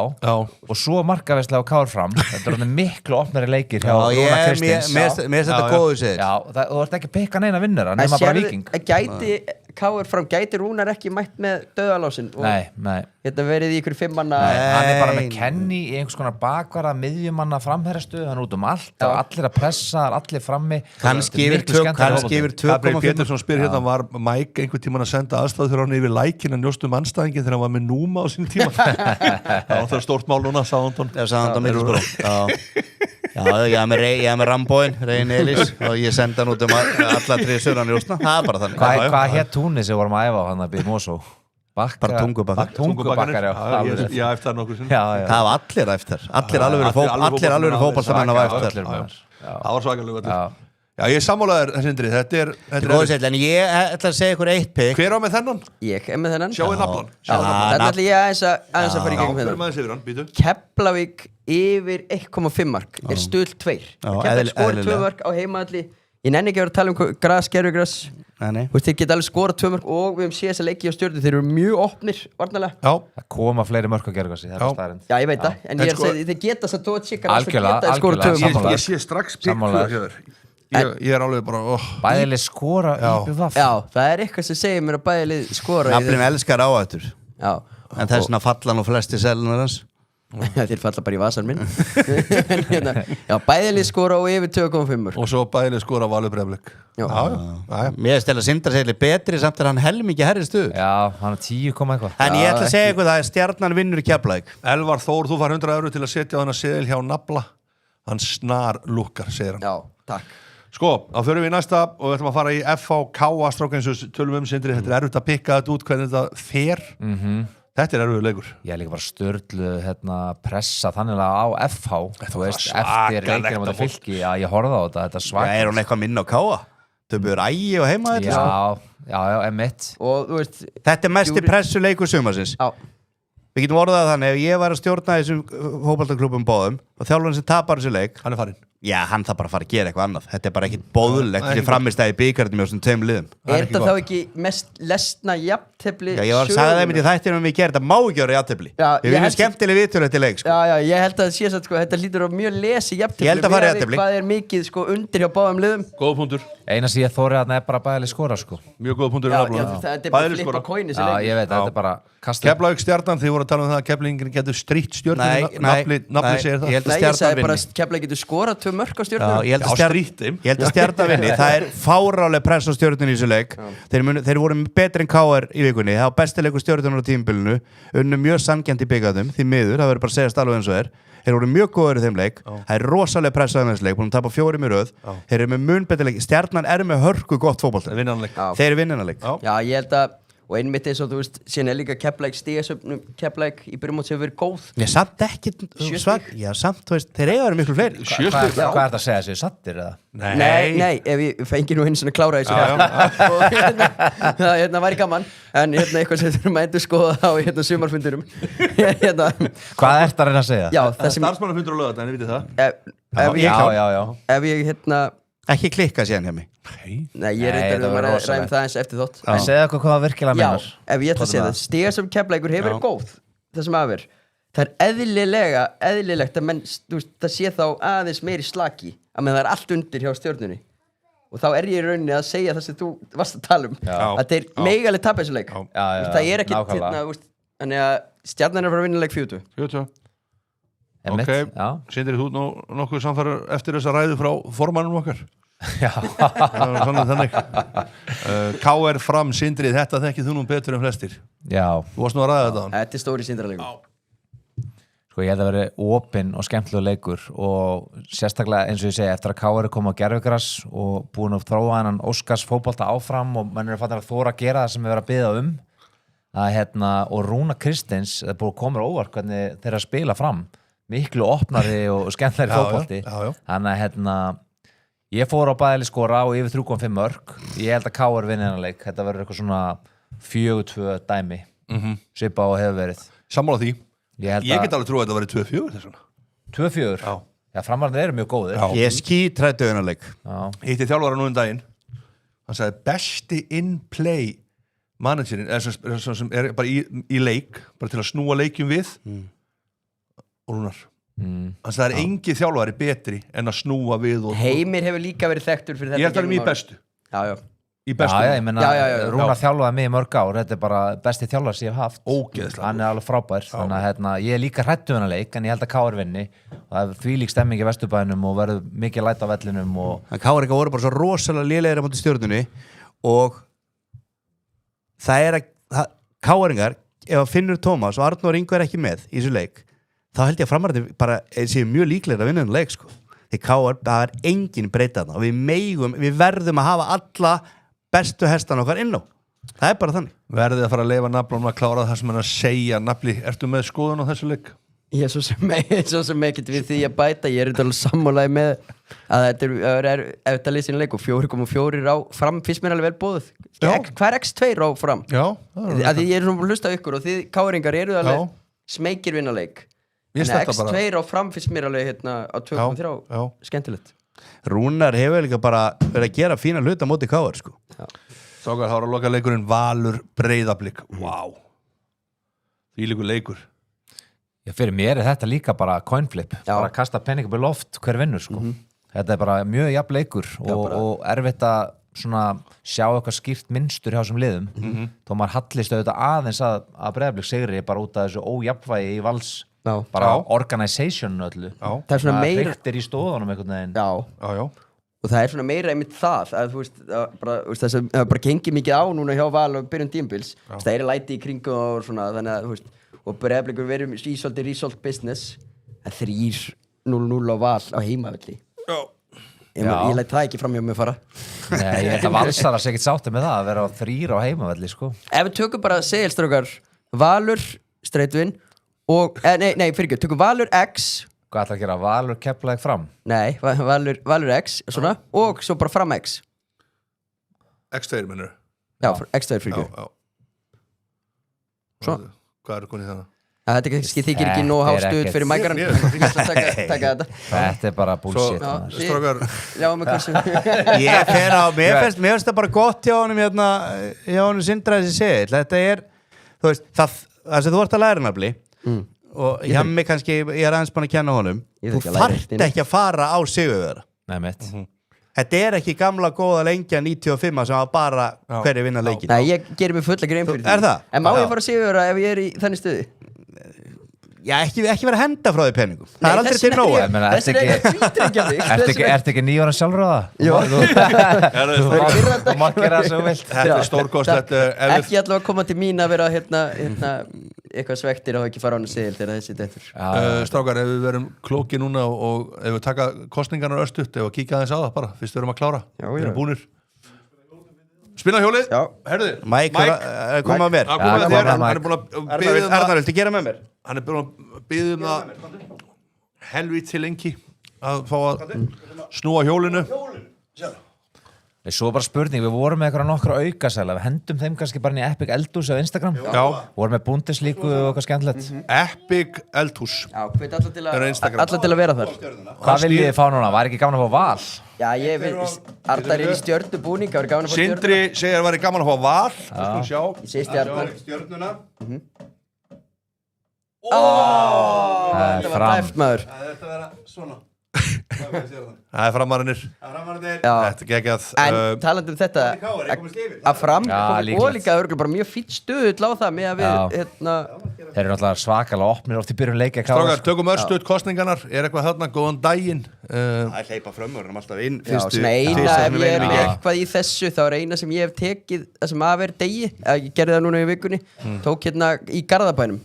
og svo markaveislega á Káur Fram þetta er miklu opnari leikir hjá Rúna Kristins mér þetta góðu sér þú ert ekki að pikka neina vinnara nema bara Víking gæti Káur Fram, gæti Rúnar ekki mætt með döðalásinn og hérna verið í ykkur 5 manna hann er bara með Kenny í einhvers konar bakvarða miðjumanna framherrastuð, hann er út allt og allir að pressa, allir frammi kannski yfir 2,5 Gabriel Pétursson spyr hérna, var Mike einhvern tímann að senda aðstæð þegar hann yfir lækin að njóstum anstæðingin þegar hann var með Núma á sínum tíma það er stórt mál núna, Southampton ég er með Rambóin, Reyn Elís og ég senda hann út alla 3 sögur það er bara þannig hvað hétt túnni sem vorum að æfa á hann að byrja Mosó? Bara Tungubakkar já, eftir það nokkur sinni það var allir eftir allir alveg fótboltamenn á eftir það var svakalega já, ég sammálaður þessi Indri þetta er en ég ætla að segja ykkur 1 pick hver á með þennan? Ég er með þennan sjáu naflan þetta ætla ég aðeins að fara í gegnum þennan Keflavík yfir 1,5 mark er stöld 2 Keflavík skori 2 mark á heimaðalli ég nenni ekki að vera að tala um gras, gerfugras þeir geta alveg skorað 2 mörk og við höfum séð þessa leiki á Stjörnu, þeir eru mjög opnir varnalega. Það koma fleiri mörk á gerfugasi, það er staðreynd. Já, ég veit það, en ég er að segja þeir geta þess að tóa tjikkar algjörlega, ég sé strax ég er alveg bara bæðileg skora IBVF. Já, það er eitthvað sem segir mér að bæðileg skora Naflinn elskar áhættur en þess vegna falla nú flesti selunar hans þeir falla bara í vasan minn já, bæðileg skora og yfir 2,5 og svo bæðileg skora Valur Breiðablik mér er stela Sindra segli betri samt er hann helmingi herri stuð já, hann er 10, eitthvað en ég ætla að segja eitthvað það er Stjarnan vinnur í Keflavík Elvar Þór, þú fær 100 € til að setja á hana seðil hjá Nafla hann snar lukkar, segir hann já, takk sko, þá förum við í næsta og við ætlum að fara í FH stráka eins og tölum Sindri, þetta er erfitt að pikka þetta út hvernig þetta fer þetta er erfiður leikur ég er líka bara störlu pressa þannig á FH þú veist, eftir leikina á Fylki að ég horfði á þetta svakast er hún eitthvað minna á Káa? Töpuður ægi og heima þetta? Já, emitt og þú veist þetta er mesti pressuleikur sumarsins við getum orðað þannig ef ég var að stjórna þessum fótboltaklúbbum báðum og þjálfarinn sem tapar þessu leik hann er farinn já, hann þarf bara að fara að gera eitthvað annað þetta er bara ekkit boðlegt fyrir framistæði bíkarnum í þessum 2 liðum er þetta þá ekki mest lesna jafntefli já, ég var að sagða það í þættinum við gerum þetta má ekki vera jafntefli við viljum skemmtileg viðtölu eftir leik já, ég held að það sé svo þetta lítur á mjög lesi jafntefli hvað er mikið undir hjá báðum liðum góð punktur eina sem ég þóri að það er bara bæðileg skora mjög góð punktur þetta er bara flip á kóinu ég veit, þetta er bara Keflavík Stjarnan, þið voru að tala um það að Keflingin getur strítt Stjörnunni nafli segir það ég sagði bara að Keflavík getur skorað 2 mörk á Stjörnunni ég held að Stjarnan vinni það er fáráleg press á Stjörnunni í þessu leik þeir voru betri en KR í vikunni það var bestileikur Stjörnunnar á tímabilinu unnu mjög sanngjarnt í byggaðum því miður, það verður bara að segja alveg eins og þeir voru mjög góður í þeim leik það er rosalega press á þessu leik búin að tapa 4 í röð þeir eru með mun betri leik Stjarnan er með hörku gott fótbolta þeir eru vinnanleik já, ég held að og einmitt eins og þú veist, síðan er líka Keflavík stigasöfnum Keflavík í byrjumót sem verið góð já, samt ekki svag já, samt, þú veist, þeir eiga verið miklu fleiri hvað er þetta að segja, séu sattir eða? Nei, ef ég fengi nú eins og klára þessu og hérna væri gaman en hérna eitthvað sem þurfum að endur skoða á hérna sumarfundurum hvað er þetta að reyna að segja? já, það er starfsmannafundur á lögðardaginn, vitið það? ef ég hérna ekki klikka síðan hjá mig nei, ég reyndar að ræðum það eins eftir þótt en segja okkur hvað virkilega meinar já, ef ég ætla að segja það, stigar sem Keflavíkur hefur verið góð það sem aðver, það er eðlilegt að menn, það sé þá aðeins meiri slaki að menn það er allt undir hjá Stjörnunni og þá er ég í rauninni að segja það sem þú varst að tala um að þeir megaleg tapa þessu leik það er ekki þannig að Stjarnan er að fara að vinna leik 40 ok, Sindri, þú nokkuð samfærar eftir þessa ræðu frá formannum okkar þannig KR Fram, Sindri, þetta þekkið þú nú betur en flestir já, þú varst nú að ræða þetta er stóri Sindraleikur sko ég held að vera opinn og skemmtilegur leikur og sérstaklega eins og ég segi eftir að KR er komið á gerfugras og búin að þróa hennan Óskars fótbolta áfram og menn eru að fatta að þóra að gera það sem við verðum að biðja að og Rúna Kristins er búin að koma óvart hvernig þeir að spila fram miklu opnari og skemmtilegri fótbolti þannig að ég fór á bæðileg skora og yfir 3,5 mörk ég held að KR vinni hennar leik þetta verður eitthvað svona 4-2 dæmi svipa og hefur verið sammála því ég get alveg trúið að þetta verið 2-4 2-4 já, framarðin eru mjög góðir ég skítræddu hennar leik hitti þjálfara nú daginn hann sagði besti in play managerinn sem bara í leik bara til að snúa leikjum við og Rúnar það engi þjálfari betri en að snúa við Heimir hefur líka verið þekktur fyrir þetta ég er í bestu í bestu ég meina Rúnar þjálfaði mig í mörg ár þetta bara besti þjálfari sem ég hef haft ógeðslega hann alveg frábær þannig að ég líka hræddu þennan leik en ég held að KR vinni og það þvílík stemming í Vesturbænum og verður mikið læt á vellinum KR voru bara svo rosalega lélegir á móti Stjörnunni og það að KR-ingar ef að Finnur Tómas og Arnór Ingvar ekki með í þessu leik þá held ég að framarandi bara séu mjög líklegir að vinna þennan leik sko. Því KR, það engin breyta þarna og við verðum að hafa alla bestu hestan okkar inn á það bara þannig verðið að fara að leifa Naflunum að klára það sem hann að segja Nafli, ertu með skoðun á þessu leik? Ég er svo sem ekkert við því að bæta ég er alveg sammálaði með að þetta er eftir lýsinu leik og 4,4 á fram fyrst mér alveg vel bóðuð hvað er X2 á fram? Já, að því ég er svona hlustað ykkur og þið káringar eru alveg smekir vinna leik en X2 á fram fyrst mér alveg á 2,3 skemmtilegt Rúnar hefur líka bara verið að gera fína hluta móti KR sko. Strákar, þá er að loka leikurinn Valur Breiðablik því líkur leikur fyrir mér er þetta líka bara coin flip bara að kasta penning upp í loft hver vinnur sko. Þetta er bara mjög jafn leikur og erfitt að sjá eitthvað skýrt mynstur hjá þessum liðum þó maður hallist auðvitað aðeins að Breiðablik sigri bara út af þessu ójafnvægi í Vals bara organisation öllu það er svona meira hriktir í stóðunum einhvern veginn og það er svona meira einmitt það að það bara gengið mikið á núna hjá Val og byrjun tímabils það er læti í kringu og svona þannig að og Breiðablikur verið í svolítið result business að 3-0-0 á Val á heimavelli ég læt það ekki fram hjá mig fara Nei, ég held að Valsar að segja ekkert sáttu með það að vera á 3 á heimavelli sko. Ef við tökum bara segilstrókar Valur, Streitvin og, tökum Valur X Hvað ætla að gera? Valur Keflavík fram? Nei, Valur X svona, og svo bara fram X X2 minnur Já, X2 fyrir Svo Hvað eru konið þannig? Þetta þykir ekki nóg hástuð fyrir mækaran Þetta er bara bullshit Strákar Ég fer á mér finnst það bara gott hjá honum Sindra þessi segil þetta er það sem þú ert að læra nafli og hjá mig kannski ég er aðeins búin að kenna honum þú þarft ekki að fara á sigurvegara Nei mitt Þetta er ekki gamla góða lengja 95 sem var bara hverju vinna leikin Nei, ég gerir mig fulla grein fyrir því Er það? En má ég fara að sigurvegara ef ég er í þannig stuði? Já, ekki vera að henda frá því penningum Það er aldrei til nóg Þessi er ekki tvítryggja þig Ertu ekki 9 ára sjálfur á það? Jú Þú má gera það svo vilt Þetta er stórkostlegt Ekki allavega að koma til mín að vera eitthvað svektir og ekki fara á hann segil þegar þessi dettur Strákar, ef við verum klóki núna og ef við taka kostningarnar örstutt ef við kíkja aðeins á það bara, fyrst við erum að klára við erum búnir Spinna hjólið, herðu Mike, koma að mér Hann er búin að biðja Arnar, viltu gera með mér? Hann er búin að biðja það helvít til lengi að fá að snúa hjólinu Svo bara spurning, við vorum með eitthvað nokkra aukasæla við hendum þeim kannski bara í Epic Eldhús á Instagram vorum með Bundeslíku og eitthvað skemmtilegt Epic Eldhús hveit alla til að vera þar Hvað viljið þið fá núna? Var ekki gaman að fá Val? Já, Arnar er í stjörnubúning Sindri segir að það væri gaman að fá Val Ég segi stjörnuna Þetta var dæft maður Þetta vera svona Það er framarinnir Þetta geggjað En talandi þetta að fram og líka örgulega bara mjög fýtt stöðull á það með að við Þeir eru náttúrulega svakalega opnir oft í byrjun leikja Strákar, tökum örstuð kostningarnar Er eitthvað þarna, góðan daginn Það er hleypa frömmur alltaf inn Ef ég er með eitthvað í þessu þá er eina sem ég hef tekið það sem að vera degi ég gerði það núna í vikunni tók í Garðabænum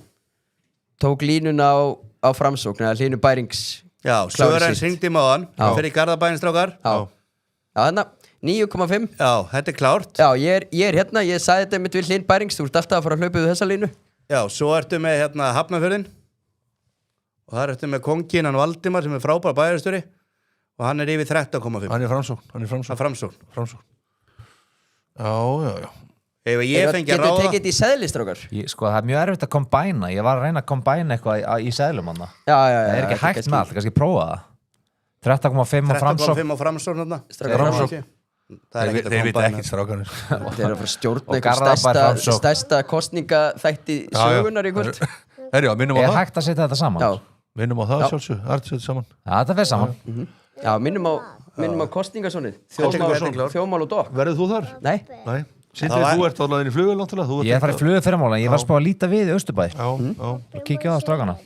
tók línuna á framsókn eða Hlynur Bærings Já, Sörens hringdi maðan fyrir Garðabænin strákar Já, þarna 9,5 Já, þetta er klárt Já, ég er hérna, ég sagði þetta mitt við Hlyn Bærings þú ert alltaf að fara að hlaupa við þessa línu Já, svo ertu með Hafnarfjörðin og þar ertu með konginn hann Valdimar sem er frábær bæjarstjóri og hann er yfir 13,5 Hann er framsókn Já Ef ég fengi að ráða Getur tekið þetta í seðlistrákar? Sko, það er mjög erfitt að kombæna Ég var að reyna að kombæna eitthvað í seðlum hann Það er ekki hægt með allt, kannski prófa það 13,5 á framsókn 13,5 á framsókn Þeir vita ekkert strákanir. Þeir eru að fara að stjórna einhver stærsta kostningaþætti sögunar í kvöld. Herjá, minnum á það. Hægt að setja þetta saman? Já. Minnum á það sjálfsög, setja saman. Það fer saman. Já, minnum á kostningasónið. Þjóðmál og dokk. Verður þú þar? Nei. Sindri, þú ert alveg inn í flugvél náttúrulega. Ég er farið í flugvél fyrramála, ég var spáð að líta við í Austurbæ. Og kíkja á strákana.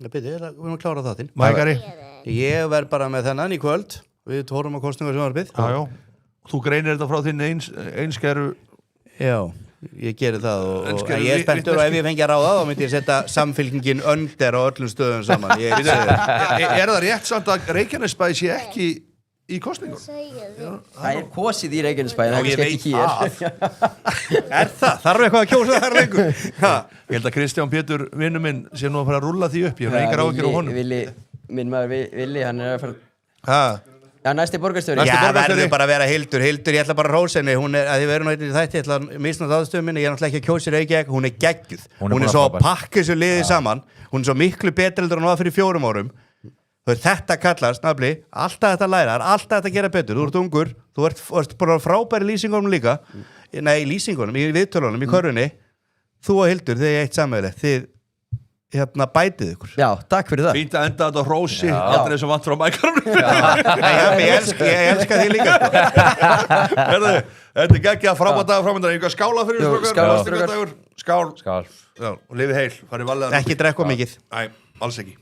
Við erum að klára það til. Mækari? Ég verð bara með þennan í kvöld. Við horfum á kostningasjónvarpið. Já. Þú greinir þetta frá þinn einskeru. Já, ég gerir það og ég er spenntur og ef ég fengi að ráða þá myndi ég setja samfylkingin önder á öllum stöðum saman. Er það rétt samt að Reykjanesbæ sé ekki í kostningum? Það er kosið í Reykjanesbæ en það er ekki hér. Er það? Þarf eitthvað að kjósa þar lengur? Ég held að Kristján Pétur, vinnu minn, sé nú að fara að rúlla því upp. Ég hef engar áhyggjur á honum. Minn maður Vili, hann er að fara... Já, næsti borgarstjóri. Já, verður bara að vera Hildur, ég ætla bara að rósa henni, hún er, að þið verður náttúrulega í þætti, ég ætla að misnast aðstöðum minni, ég er náttúrulega ekki að kjósa Reykjavík, hún er geggjuð, hún er svo að pakka þessu liði saman, hún er svo miklu betur heldur en hún var fyrir 4 árum, þetta kallast, nafli, alltaf þetta læra, alltaf þetta gera betur, þú ert ungur, þú ert bara frábæri lýsingunum líka, lýsingunum, í viðtölunum, í körfunni, þú og Hildur, þið eitt sammeðilegt, þið bætið ykkur. Já, takk fyrir það. Fínt að enda þetta á hrósi, aldrei sem vant frá mækarum. Ég elska því líka. Þetta er geggja frábært framöndan, einhver skála fyrir Skál. Skál. Já, og lifið heil, farið varlega. Ekki drekka mikið. Nei, alls ekki.